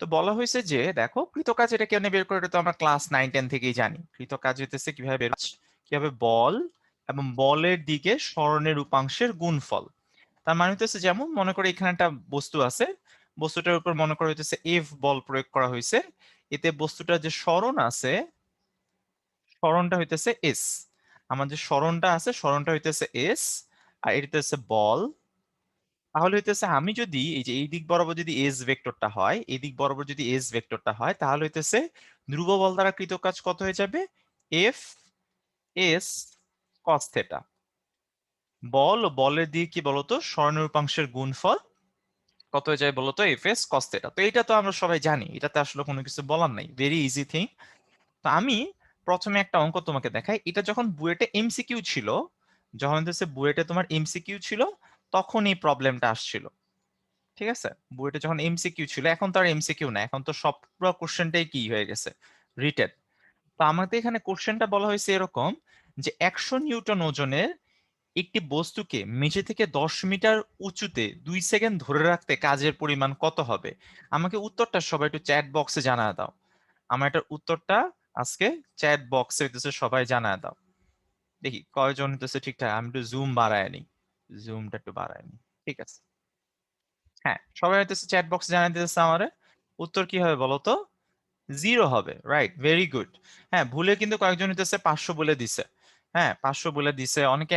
তো বলা হয়েছে যে দেখো কৃতকাজ এটা কেমনে বের করে, এটা তো আমরা ক্লাস 9-10 থেকেই জানি। কৃতকাজ হইতেছে কিভাবে বের, কিভাবে বল এবং বলের দিকে সরণের উপাংশের গুণফল। তার মানে হইতেছে যেমন মনে করে এখানে একটা বস্তু আছে, বস্তুটার উপর মনে করা হইতেছে এফ বল প্রয়োগ করা হয়েছে, এতে বস্তুটার যে সরণ আছে সরণটা হইতেছে এস। আমার যে সরণটা আছে সরণটা হইতেছে এস, আর এটা হইতেছে বল। তাহলে হইতেছে আমি যদি এই যে এই দিক বরাবর যদি এস ভেক্টরটা হয়, এই দিক বরাবর যদি এস ভেক্টরটা হয়, তাহলে হইতেছে ধ্রুব বল দ্বারা কৃত কাজ কত হয়ে যাবে, এফ এস কস থেটা। বল ও বলের দিকে কি বলতো সরণের উপাংশের গুণফল কত হয়ে যায় বলতো, এফ এস কস থেটা। তো এটা তো আমরা সবাই জানি, এটাতে আসলে কোনো কিছু বলার নাই, ভেরি ইজি থিং। তো আমি প্রথমে একটা অঙ্ক তোমাকে দেখাই, এটা যখন বুয়েটে এমসিকিউ ছিল, যখন হচ্ছে বুয়েটে তোমার এমসিকিউ ছিল, তখন এই প্রবলেমটা আসছিল। ঠিক আছে, বুয়েটে যখন এমসিকিউ ছিল, এখন তো আর এমসিকিউ না, এখন তো সব পুরো কোশ্চেনটাই কি হয়ে গেছে, রিটেন। তো আমাদের এখানে কোশ্চেনটা বলা হয়েছে এরকম যে 100 নিউটন ওজনের একটি বস্তুকে মেঝে থেকে 10 মিটার উঁচুতে 2 সেকেন্ড ধরে রাখতে কাজের পরিমাণ কত হবে। আমাকে উত্তরটা সবাই একটু চ্যাট বক্সে জানায় দাও। আমার এটার উত্তরটা আজকে চ্যাট বক্সে হইতেছে সবাই জানায় দাও। দেখি কয়জন হইতেছে ঠিকঠাক। আমি একটু জুম বাড়ায় নি, জুমটা একটু বাড়ায় নি। ঠিক আছে, হ্যাঁ সবাই হইতেছে চ্যাট বক্সে জানাই দিতেছে আমারে। উত্তর কি হবে বলো তো, 0 হবে, রাইট, ভেরি গুড। হ্যাঁ ভুলে কিন্তু কয়েকজন হইতেছে 500 বলে দিছে। হ্যাঁ 500 বলে দিছে অনেকে।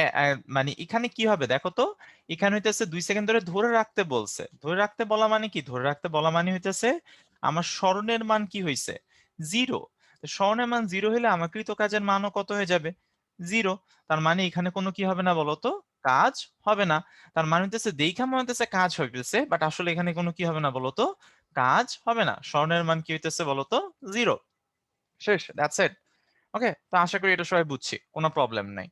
মানে এখানে কি হবে দেখো তো, এখানে হইতেছে 2 সেকেন্ড ধরে ধরে রাখতে বলছে। ধরে রাখতে বলা মানে কি, ধরে রাখতে বলা মানে হইতেছে আমার স্মরণের মান কি হইছে, 0। স্মরণের মান 0 হলে আমার কৃত কাজের মানও কত হয়ে যাবে, 0। তার মানে এখানে কোনো কি হবে না বলতো, কাজ হবে না। তার মানে হইতেছে দেখা মনে হইতেছে কাজ হইতেছে, বাট আসলে এখানে কোনো কি হবে না বলতো, কাজ হবে না। স্বর্ণের মান কি হইতেছে বলতো, 0। শেষ, দ্যাটস ইট। ওকে, তো আশা করি এটা সবাই বুঝছি, কোনো প্রবলেম নাই।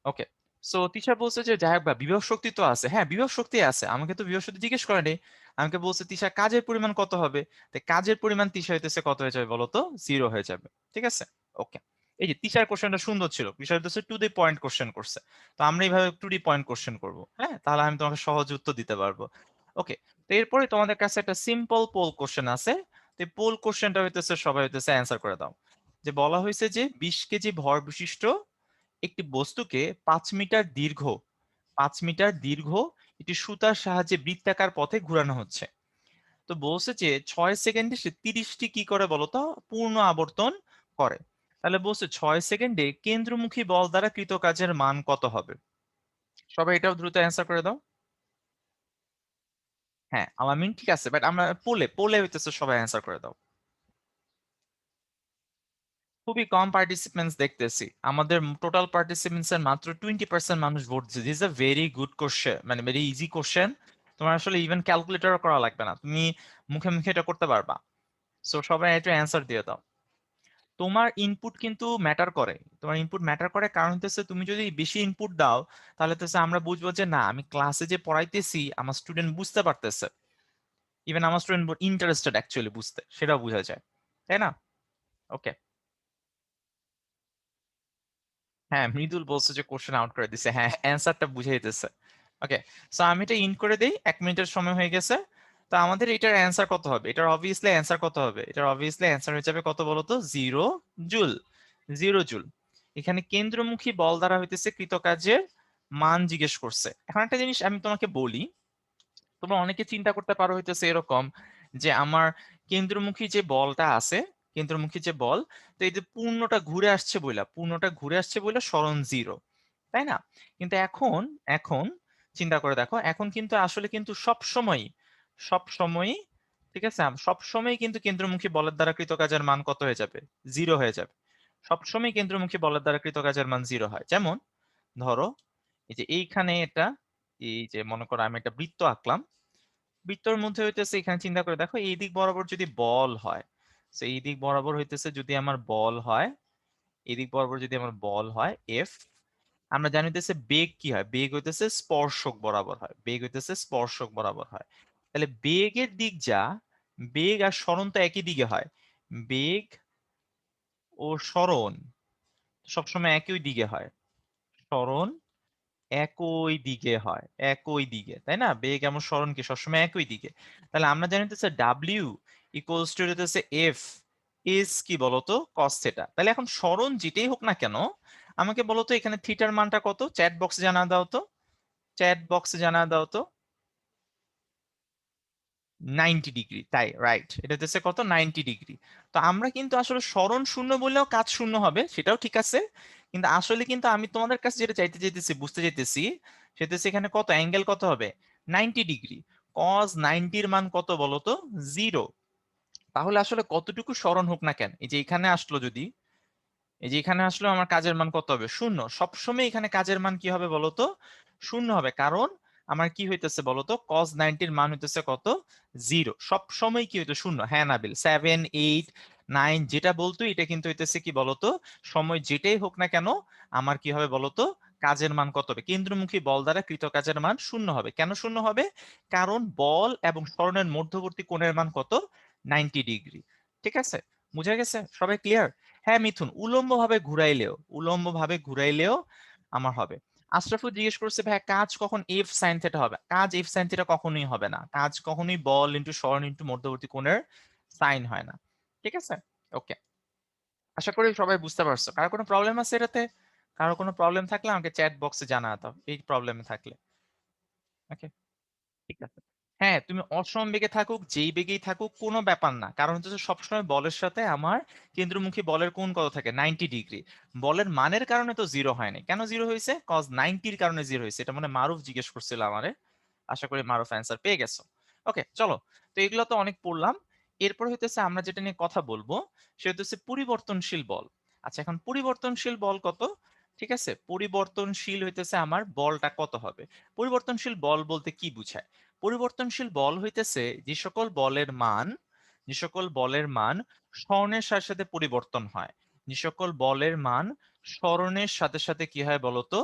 ওকে, সো টিচার বলছে যে যাই হোক বা বিভব শক্তি তো আছে, হ্যাঁ বিভব শক্তি আছে, আমাকে তো বিভব শক্তি জিজ্ঞেস করেনি। আমাকে বলছে তিশা কাজের পরিমাণ কত হবে, তাই কাজের পরিমাণ তিশা হইতেছে কত হয়ে যাবে বলতো, 0 হয়ে যাবে। ঠিক আছে, ওকে। এই যে তিশার কোশ্চেনটা সুন্দর ছিল, তিশা হইতেছে টু দি পয়েন্ট কোশ্চেন করছে। তো আমরা এইভাবে টু দি পয়েন্ট কোশ্চেন করবো, হ্যাঁ তাহলে আমি তোমাকে সহজ উত্তর দিতে পারবো। ওকে, তো এরপরে তোমাদের কাছে একটা সিম্পল পোল কোশ্চেন আছে। তো এই পোল কোশ্চেনটা হইতেছে সবাই হইতেছে অ্যান্সার করে দাও। যে বলা হয়েছে যে 20 কেজি ভর বিশিষ্ট একটি বস্তুকে 5 মিটার দীর্ঘ, 5 মিটার দীর্ঘ একটি সুতার সাহায্যে বৃত্তাকার পথে ঘোরানো হচ্ছে। তো বলছে যে 6 সেকেন্ডে সে 30টি কি করে বলতো, পূর্ণ আবর্তন করে। তাহলে বলছে 6 সেকেন্ডে কেন্দ্রমুখী বল দ্বারা কৃত কাজের মান কত হবে। সবাই এটাও দ্রুত অ্যান্সার করে দাও। হ্যাঁ আলামিন ঠিক আছে, বাট আমরা পোলে পোলে হইতেছে সবাই অ্যান্সার করে দাও। খুবই কম পার্টিসিপেন্টস দেখতেছি, আমাদের টোটাল পার্টিসিপেন্টস এর মাত্র 20% মানুষ ভোট দিচ্ছে। This a very good question, মানে ভেরি ইজি কোশ্চেন। তোমার আসলে ইভেন ক্যালকুলেটর করা লাগবে না, তুমি মুখে মুখে এটা করতে পারবা। সো সবাই একটু অ্যান্সার দিয়ে দাও। তোমার ইনপুট কিন্তু ম্যাটার করে, তোমার ইনপুট ম্যাটার করে, কারণ হচ্ছে তুমি যদি বেশি ইনপুট দাও তাহলে হচ্ছে আমরা বুঝবো যে না আমি ক্লাসে যে পড়াইতেছি আমার স্টুডেন্ট বুঝতে পারতেছে, ইভেন আমার স্টুডেন্ট ইন্টারেস্টেড অ্যাকচুয়ালি বুঝতে, সেটাও বোঝা যায়, তাই না? ওকে, হ্যাঁ মৃদুল বলছে যে কোশ্চেন আউট করে দিছে, হ্যাঁ অ্যান্সারটা বুঝে দিতেছে। ওকে, সো আমি এটা ইন করে দেই, 1 মিনিটের সময় হয়ে গেছে। তো আমাদের এটার অ্যান্সার কত হবে, এটার অবভিয়াসলি অ্যান্সার কত হবে, এটার অবভিয়াসলি অ্যান্সার হয়ে যাবে কত বলতো, 0 জুল। 0 জুল। এখানে কেন্দ্রমুখী বল দ্বারা হইতেছে কৃতকার্যের মান জিজ্ঞেস করছে। এখন একটা জিনিস আমি তোমাকে বলি, তোমরা অনেকে চিন্তা করতে পারো হইতেছে এরকম যে আমার কেন্দ্রমুখী যে বলটা আছে, কেন্দ্রমুখী যে বল, তো এই যে পূর্ণটা ঘুরে আসছে বইলা, পূর্ণটা ঘুরে আসছে বইলা সরণ 0, তাই না? কিন্তু এখন, এখন চিন্তা করে দেখো, এখন কিন্তু আসলে কিন্তু সব সময়, সব সময়ই, ঠিক আছে সব সময় কিন্তু কেন্দ্রমুখী বলের দ্বারা কৃত কাজের মান কত হয়ে যাবে, 0 হয়ে যাবে। সব সময় কেন্দ্রমুখী বলের দ্বারা কৃত কাজের মান 0 হয়। যেমন ধরো এই যে এইখানে এটা, এই যে মনে করো আমি একটা বৃত্ত আঁকলাম, বৃত্তর মধ্যে হইতেছে এখানে চিন্তা করে দেখো এই দিক বরাবর যদি বল হয়, তো এই দিক বরাবর হইতেছে যদি আমার বল হয়, এই দিক বরাবর যদি আমার বল হয় এফ, আমরা জানি হইতেছে বেগ কি হয়, বেগ হইতেছে স্পর্শক বরাবর হয়, বেগ হইতেছে স্পর্শক বরাবর হয়। তাহলে বেগের দিক যা, বেগ আর সরণ তো একই দিকে হয়, বেগ ও সরণ সবসময় একই দিকে হয়, সরণ একই দিকে হয়, একই দিকে, তাই না? বেগ এবং সরণ কি সবসময় একই দিকে। তাহলে আমরা জানি হচ্ছে ডাব্লিউ ইকুয়ালস টু হচ্ছে এফ ইজ কি বলতো কস থিটা। তাহলে এখন সরণ যেটাই হোক না কেন আমাকে বলতো এখানে থিটার মানটা কত, চ্যাট বক্সে জানা দাও তো, চ্যাট বক্সে জানা দাও তো। 90 ডিগ্রি, তাই রাইট, এটা হচ্ছে কত 90 ডিগ্রি। তো আমরা কিন্তু আসলে সরণ শূন্য বললেও কাজ শূন্য হবে, সেটাও ঠিক আছে। কিন্তু আসলে কিন্তু আমি তোমাদের কাছে যেটা চাইতে চাইতেছি, বুঝতে চাইতেছি, সেটা হচ্ছে এখানে কত অ্যাঙ্গেল কত হবে 90 ডিগ্রি। কজ 90-র মান কত বলো তো 0। তাহলে আসলে কতটুকু সরণ হোক না কেন, এই যে এখানে আসলো যদি, এই যে এখানে আসলো আমার কাজের মান কত হবে শূন্য। সবসময় এখানে কাজের মান কি হবে বলতো শূন্য হবে, কারণ আমার কি হইতেছে বলতো কজ 90-র মান হইতেছে কত 0। সব সময় কি হইতো শূন্য। হ্যাঁ নাবিল, 7, 8, 9 যেটা বলতো এটা কিন্তু হইতেছে কি বলতো সময় যেটাই হোক না কেন আমার কি হবে বলতো কাজের মান কত হবে, কেন্দ্রমুখী বল দ্বারা কৃত কাজের মান শূন্য হবে। কেন শূন্য হবে? কারণ বল এবং সরণের মধ্যবর্তী কোণের মান কত 90 ডিগ্রি। ঠিক আছে, বুঝা গেছে সবাই, ক্লিয়ার? হ্যাঁ মিথুন, উলম্ব ভাবে ঘুরাইলেও, উলম্ব ভাবে ঘুরাইলেও আমার হবে। আশরাফুল জিজ্ঞেস করছে ভাই কাজ কখন এফ সাইন থিটা হবে? কাজ এফ সাইন থিটা কখনোই হবে না, কাজ কখনোই বল ইনটু সরণ ইনটু মধ্যবর্তী কোণের সাইন হয় না। ঠিক আছে, ওকে, আশা করি সবাই বুঝতে পারছো। কারো কোনো প্রবলেম আছে এটাতে? কারো কোনো প্রবলেম থাকলে আমাকে চ্যাট বক্সে জানাতে হবে এই প্রবলেমে থাকলে। ওকে, ঠিক আছে। হ্যাঁ তুমি অসম বেগে থাকুক যেই বেগেই থাকুক কোনো ব্যাপার না, কারণ হচ্ছে সবসময় বলের সাথে আমার কেন্দ্রমুখী বলের কোণ কত থাকে 90 ডিগ্রি। বলের মানের কারণে তো জিরো হয়নি, কেন জিরো হয়েছে? কজ 90-র কারণে জিরো হয়েছে। এটা মানে মারুফ জিজ্ঞেস করছিল আমারে, আশা করি মারুফ অ্যান্সার পেয়ে গেছো। ওকে চলো, তো এগুলো তো অনেক পড়লাম। এরপর হইতেছে আমরা যেটা নিয়ে কথা বলবো সেটা হচ্ছে পরিবর্তনশীল বল। আচ্ছা এখন পরিবর্তনশীল বল কত? ঠিক আছে, পরিবর্তনশীল হইতেছে আমার বলটা কত হবে। পরিবর্তনশীল বল বলতে কি বুঝায়? পরিবর্তনশীল বল হইতেছে যে সকল বলের মান, যে সকল বলের মান স্বর্ণের সাথে সাথে পরিবর্তন হয়, যে সকল বলের মান স্মরণের সাথে সাথে কি হয় বলতো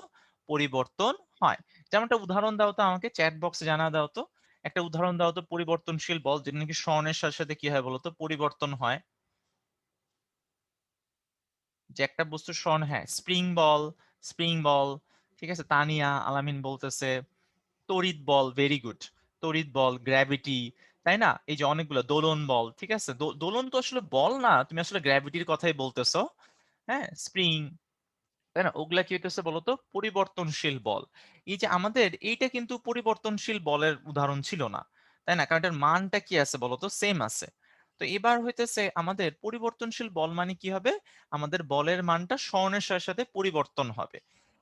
পরিবর্তন হয়। যেমন একটা উদাহরণ দাও তো আমাকে, চ্যাট বক্সে জানা দাও তো, একটা উদাহরণ দাও তো পরিবর্তনশীল বল যেটা নাকি স্বর্ণের সাথে সাথে কি হয় বলতো পরিবর্তন হয়। যে একটা বস্তু স্বর্ণ, হ্যাঁ স্প্রিং বল, স্প্রিং বল। ঠিক আছে, তানিয়া আলামিন বলতেছে তড়িৎ বল, ভেরি গুড, তড়িৎ বল, গ্র্যাভিটি, তাই না? এই যে অনেকগুলো দোলন বল, ঠিক আছে, দোলন তো আসলে বল না, তুমি আসলে গ্র্যাভিটির কথাই বলতেছো। হ্যাঁ স্প্রিং, তাই না? ওগুলা কি হইতেছে বলতো পরিবর্তনশীল বল। এই যে আমাদের এইটা কিন্তু পরিবর্তনশীল বলের উদাহরণ ছিল না, তাই না? কারণ এটার মানটা কি আছে বলতো সেম আছে। তো এবার হইতেছে আমাদের পরিবর্তনশীল বল মানে কি হবে, আমাদের বলের মানটা স্বর্ণের সাথে সাথে পরিবর্তন হবে।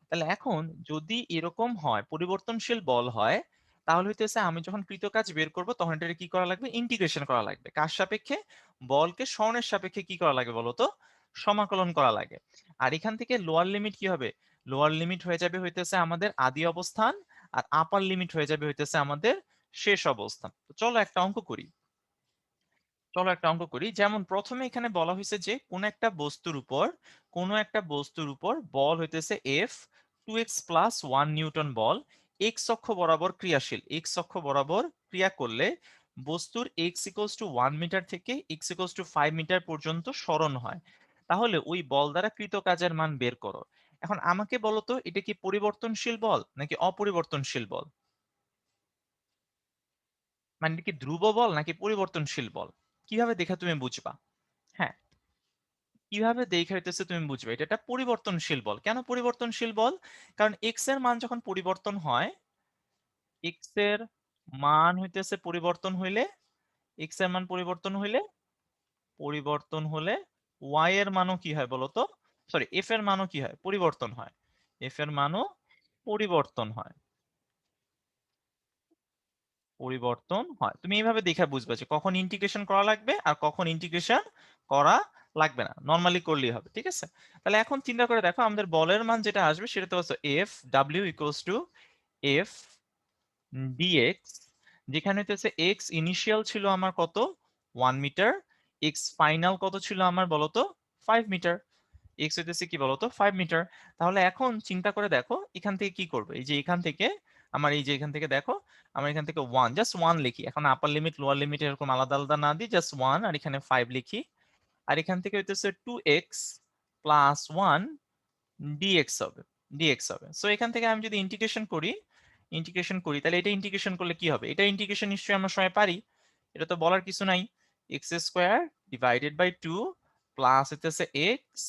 তাহলে এখন যদি এরকম হয় পরিবর্তনশীল বল হয়, তাহলে হইতেছে আমি যখন কৃত কাজ বের করব তখন এটা কি করা লাগবে, ইন্টিগ্রেশন করা লাগবে। কার সাপেক্ষে? বলকে স্বর্ণের সাপেক্ষে কি করা লাগে বলতো সমাকলন করা লাগে। আর এখান থেকে লোয়ার লিমিট কি হবে, লোয়ার লিমিট হয়ে যাবে হইতেছে আমাদের আদি অবস্থান, আর আপার লিমিট হয়ে যাবে হইতেছে আমাদের শেষ অবস্থান। তো চলো একটা অঙ্ক করি, চলো একটা অঙ্ক করি। যেমন প্রথমে এখানে বলা হয়েছে যে কোন একটা বস্তুর উপর, কোন একটা বস্তুর উপর বল হইতেছে এফ 2x+1 নিউটন বল এক্স অক্ষ বরাবর ক্রিয়াশীল, এক্স অক্ষ বরাবর ক্রিয়া করলে বস্তুর x=1 মিটার থেকে x=5 মিটার পর্যন্ত সরণ হয়। তাহলে ওই বল দ্বারা কৃত কাজের মান বের করো। এখন আমাকে বলো তো এটা কি পরিবর্তনশীল বল নাকি অপরিবর্তনশীল বল? মানে এটা কি ধ্রুব বল নাকি পরিবর্তনশীল বল? কিভাবে দেখে তুমি বুঝবা? হ্যাঁ, কিভাবে দেখে হইতেছে তুমি বুঝবে এটা একটা পরিবর্তনশীল বল। কেন পরিবর্তনশীল বল? কারণ এক্স এর মান যখন পরিবর্তন হয়, এক্স এর মান হইতেছে পরিবর্তন হইলে, এক্স এর মান পরিবর্তন হইলে, পরিবর্তন হলে ওয়াই এর মানও কি হয় বলতো, সরি এফ এর মানও কি হয় পরিবর্তন হয়, এফ এর মানও পরিবর্তন হয়, পরিবর্তন হয়। তুমি এইভাবে দেখে বুঝবে যে কখন ইন্টিগ্রেশন করা লাগবে আর কখন ইন্টিগ্রেশন করা লাগবে না, নর্মালি করলেই হবে। ঠিক আছে, তাহলে এখন চিন্তা করে দেখো আমাদের বলের মান যেটা আসবে সেটা তো হচ্ছে এফ ডাব্লিউ ইকুয়ালস টু এফ ডিএক্স, যেখানে হচ্ছে এক্স ইনিশিয়াল ছিল আমার কত 1 মিটার, এক্স ফাইনাল কত ছিল আমার বলতো 5 মিটার, এক্স হইতেছে কি বলতো 5 মিটার। তাহলে এখন চিন্তা করে দেখো এখান থেকে কি করবে, এই যে এখান থেকে আমার, এই যে এখান থেকে দেখো আমার এখান থেকে ওয়ান, জাস্ট ওয়ান লিখি, এখন আপার লিমিট লোয়ার লিমিট এরকম আলাদা আলাদা না দিই, জাস্ট ওয়ান, আর এখানে 5 লিখি। আর এখান থেকে হইতেছে 2x+1 ডিএক্স হবে, ডিএক্স হবে। সো এখান থেকে আমি যদি ইন্টিগ্রেশন করি তাহলে এটা ইন্টিগ্রেশন করলে কি হবে? এটা ইন্টিগ্রেশন নিশ্চয়ই আমরা সবাই পারি। এটা তো বলার কিছু নাই। X square divided by 2 plus হইতেছে এক্স,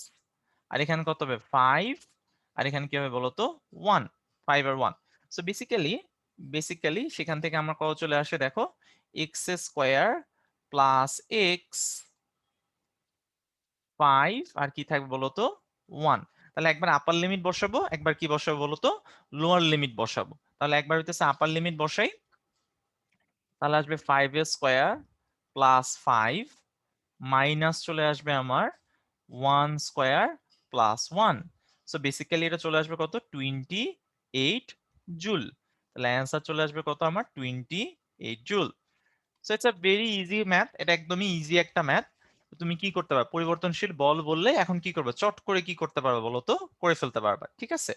আর এখানে কত হবে 5, আর এখানে কি হবে বলতো 1, 5 আর 1। সো বেসিক্যালি সেখান থেকে আমার কত চলে আসে দেখো, এক্স স্কোয়ার প্লাস এক্স 5 আর কি থাকবে বলতো 1। তাহলে একবার আপার লিমিট বসাবো, একবার কি বসাবো বলতো লোয়ার লিমিট বসাবো। তাহলে একবার হইতেছে আপার লিমিট বসাই, তাহলে আসবে 5 এর স্কোয়ার প্লাস 5 মাইনাস চলে আসবে আমার 1 স্কোয়ার প্লাস 1। সো বেসিক্যালি এটা চলে আসবে কত 28 জুল। তাহলে অ্যান্সার চলে আসবে কত আমার 28 joule. So it's a very easy math, এটা একদমই ইজি একটা ম্যাথ। তুমি কি করতে পারো, পরিবর্তনশীল বল বললে এখন কি করবে, চট করে কি করতে পারবে বলো তো, করে ফেলতে পারবা, ঠিক আছে।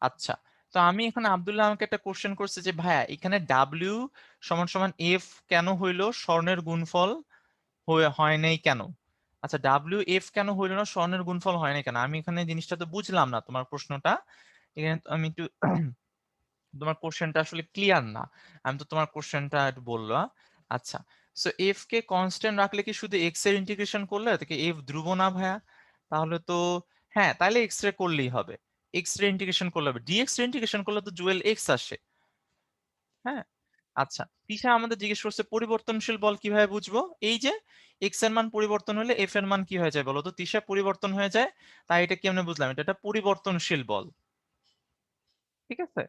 আচ্ছা, তো আমি এখানে আব্দুল্লাহ আমাকে একটা কোশ্চেন করছে যে ভাইয়া এখানে ডাব্লিউ সমান সমান এফ কেন হইলো, স্বর্ণের গুণফল হয় নাই কেন? আচ্ছা, ডাব্লিউ এফ কেন হইলো না, স্বর্ণের গুণফল হয় নাই কেন? আমি এখানে জিনিসটা তো বুঝলাম না তোমার প্রশ্নটা। এখানে তো আমি একটু তোমার কোশ্চেনটা আসলে ক্লিয়ার না। আমি তো তোমার কোশ্চেনটা একটু বললাম। আচ্ছা, সো এফ কে কনস্ট্যান্ট রাখলে কি শুধু এক্স এর ইন্টিগ্রেশন করলে থেকে এফ ধ্রুব না ভাইয়া? তাহলে তো হ্যাঁ, তাহলে এক্স রে করলেই হবে। এক্স রে ইন্টিগ্রেশন করলে হবে, ডিএক্স রে ইন্টিগ্রেশন করলে তো জুয়েল এক্স আসে। হ্যাঁ। আচ্ছা, তিশা আমাদের জিজ্ঞেস করছে পরিবর্তনশীল বল কিভাবে বুঝবো। এই যে এক্স এর মান পরিবর্তন হলে এফ এর মান কি হয়ে যায় বলো তো, তিশা পরিবর্তন হয়ে যায়। তাই এটা কেমনে বুঝলাম, এটা একটা পরিবর্তনশীল বল, ঠিক আছে।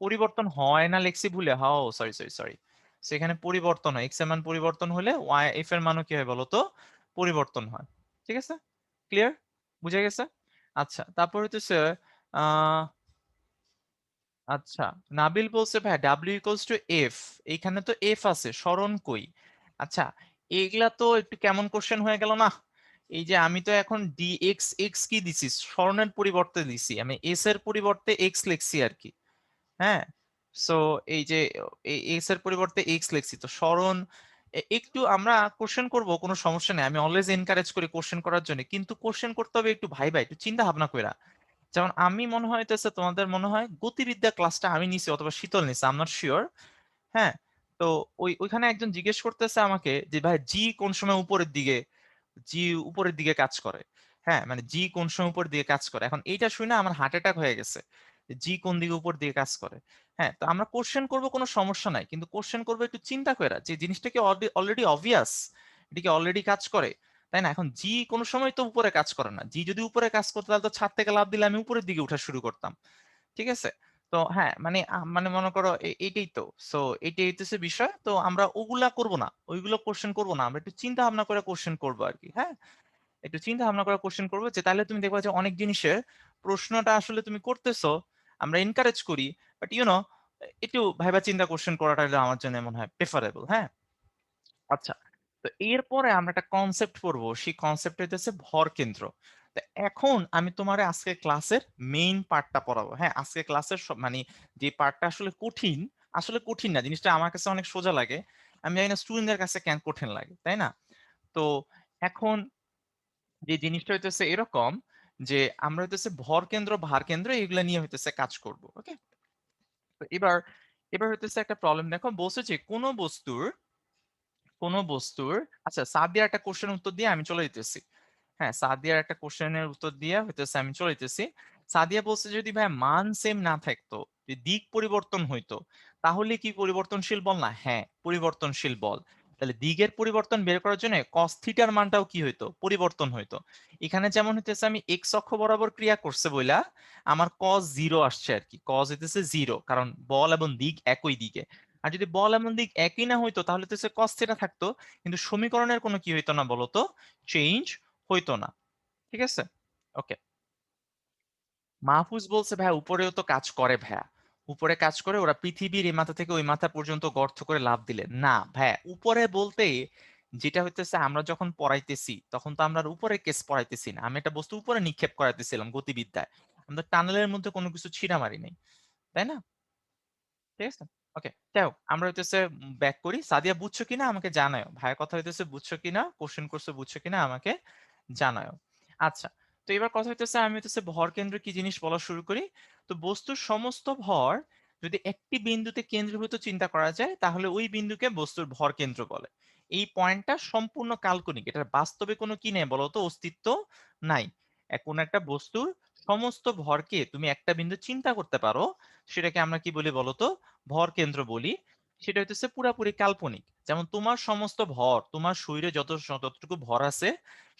পরিবর্তন হয় না লেখছি ভুলে, হাও সরি সরি সরি, সেখানে পরিবর্তন হয়, এক্স এর মান পরিবর্তন হলে ওয়াই এফ এর মানও কি হয় বলতো, পরিবর্তন হয়। ঠিক আছে, ক্লিয়ার, বুঝে গেছে। আচ্ছা, তারপর হইতেছে আহ আচ্ছা, নাবিল বলছে ভাই ডাব্লিউ ইকুয়ালস টু এফ, এইখানে তো এফ আছে, স্মরণ কই? আচ্ছা, এগুলা তো একটু কেমন কোশ্চেন হয়ে গেল না। এই যে আমি তো এখন ডি এক্স এক্স কি দিছি, স্মরণের পরিবর্তে দিছি, আমি এস এর পরিবর্তে এক্স লিখছি আর কি। হ্যাঁ, সো এই যে এক্স এর পরিবর্তে এক্স লিখছি, তো স্মরণ একটু আমরা কোশ্চেন করব, কোনো সমস্যা নেই, আমি অলওয়েজ এনকারেজ করি কোশ্চেন করার জন্য, কিন্তু কোশ্চেন করতে হবে একটু ভাই ভাই, একটু চিন্তা ভাবনা কইরা। যেমন আমি মনে হইতেছে তোমাদের মনে হয় গতিবিদ্যা ক্লাসটা আমি নিছি অথবা শীতল নিছে, আই এম নট শিওর। হ্যাঁ, তো ওইখানে একজন জিজ্ঞেস করতেছে আমাকে যে ভাই জি কোন সময় উপরের দিকে, জি উপরের দিকে কাজ করে। হ্যাঁ, মানে জি কোন সময় উপর দিকে কাজ করে, এখন এইটা শুনে আমার হার্ট অ্যাটাক হয়ে গেছে, জি কোন দিকে উপর দিকে কাজ করে। হ্যাঁ, তো আমরা কোশ্চেন করব কোনো সমস্যা নাই, কিন্তু কোশ্চেন করবো একটু চিন্তা করে যে জিনিসটা কি অলরেডি অবভিয়াস, এটা কি অলরেডি কাজ করে, তাই না। এখন জি কোনো সময় তো উপরে কাজ করে না, জি যদি উপরে কাজ করতো তাহলে তো ছাদ থেকে লাফ দিলে আমি উপরের দিকে উঠা শুরু করতাম, ঠিক আছে। তো হ্যাঁ, মানে মানে মনে করো এইটাই তো, সো এইটাই হইতেছে বিষয়, তো আমরা ওগুলা করব না, ওইগুলো কোশ্চেন করব না, আমরা একটু চিন্তা ভাবনা করে কোশ্চেন করবো আর কি। হ্যাঁ, একটু চিন্তা ভাবনা করে কোশ্চেন করবো, যে তাহলে তুমি দেখবা যে অনেক জিনিসের প্রশ্নটা আসলে তুমি করতেছো, আমরা এনকারেজ করি, বাট একটু ভাইবা চিন্তা কোশ্চেন করাটা হলো আমার জন্য মনে হয় প্রেফারেবল। হ্যাঁ। আচ্ছা, তো এরপরে আমরা একটা কনসেপ্ট পড়বো, সেই কনসেপ্ট হইতেছে ভর কেন্দ্র। তো এখন আমি তোমার আজকে ক্লাসের মেইন পার্টটা পড়াবো। হ্যাঁ, আজকে ক্লাসের মানে যে পার্টটা আসলে কঠিন, আসলে কঠিন না, জিনিসটা আমার কাছে অনেক সোজা লাগে, আমি জানি না স্টুডেন্টদের কাছে কেন কঠিন লাগে, তাই না। তো এখন যে জিনিসটা হইতেছে এরকম, যে আমরা হইতেছে ভর কেন্দ্র ভার কেন্দ্র এগুলা নিয়ে হইতেছে কাজ করব। ওকে, তো এবার হইতেছে একটা প্রবলেম, দেখো বলছে যে কোনো বস্তুর আচ্ছা, সাদিয়ার একটা কোশ্চেনের উত্তর দিয়ে আমি চলে যেতেছি। হ্যাঁ, সাদিয়ার একটা কোশ্চেনের উত্তর দিয়ে হইতেছে আমি চলে যেতেছি। সাদিয়া বলছে যদি ভাই মান সেম না থাকতো, যদি দিক পরিবর্তন হইতো, তাহলে কি পরিবর্তনশীল বল না? হ্যাঁ, পরিবর্তনশীল বল। তাহলে দিকের পরিবর্তন বের করার জন্য কস থিটার মানটাও কি হইতো, পরিবর্তন হইতো। এখানে যেমন হইতেছে আমি এক্স অক্ষ বরাবর ক্রিয়া করছে বইলা আমার কস জিরো আসছে আর কি, কস হইতেছে জিরো, কারণ বল এবং দিক একই দিকে। আর যদি বল এবং দিক একই না হইতো তাহলে তো কস থিটা থাকতো, কিন্তু সমীকরণের কোনো কি হইতো না বলতো, চেঞ্জ হইতো না। ঠিক আছে, ওকে। মাহফুজ বলছে ভাইয়া উপরেও তো কাজ করে ভাইয়া, উপরে কাজ করে, ওরা পৃথিবীর এই মাথা থেকে ওই মাথা পর্যন্ত গর্ত করে লাফ দিলে না ভাইয়া, উপরে বলতে যেটা হইতেছে আমরা যখন পড়াইতেছি তখন তো আমরা আর উপরে কেস পড়াইতেছি না, আমি একটা বস্তু উপরে নিক্ষেপ করাইতেছিলাম গতিবিদ্যায়, আমরা টানেলের মধ্যে কোনো কিছু ছিঁড়া মারি নাই, তাই না। ঠিক আছে, ওকে, যাই হোক আমরা হইতেছে ব্যাক করি। সাদিয়া বুঝছো কিনা আমাকে জানাও, ভাইয়ের কথা হইতেছে বুঝছো কিনা, কোশ্চেন করছো বুঝছো কিনা আমাকে জানাও। আচ্ছা, তো এবার কথা হইতেছে আমি হইতেছে ভর কেন্দ্র কি জিনিস বলা শুরু করি। তো বস্তুর সমস্ত ভর যদি একটি বিন্দুতে কেন্দ্রীভূত চিন্তা করা যায় তাহলে ওই বিন্দুকে বস্তুর ভর কেন্দ্র বলে। এই পয়েন্টটা সম্পূর্ণ কাল্পনিক, এটার বাস্তবে কোনো কি নেই বলতো, অস্তিত্ব নাই। কোন একটা বস্তুর সমস্ত ভরকে তুমি একটা বিন্দু চিন্তা করতে পারো, সেটাকে আমরা কি বলি বলতো, ভর কেন্দ্র বলি। সেটা হইতেছে পুরাপুরি কাল্পনিক। যেমন তোমার সমস্ত ভর, তোমার শরীরে যতটুকু ভর আছে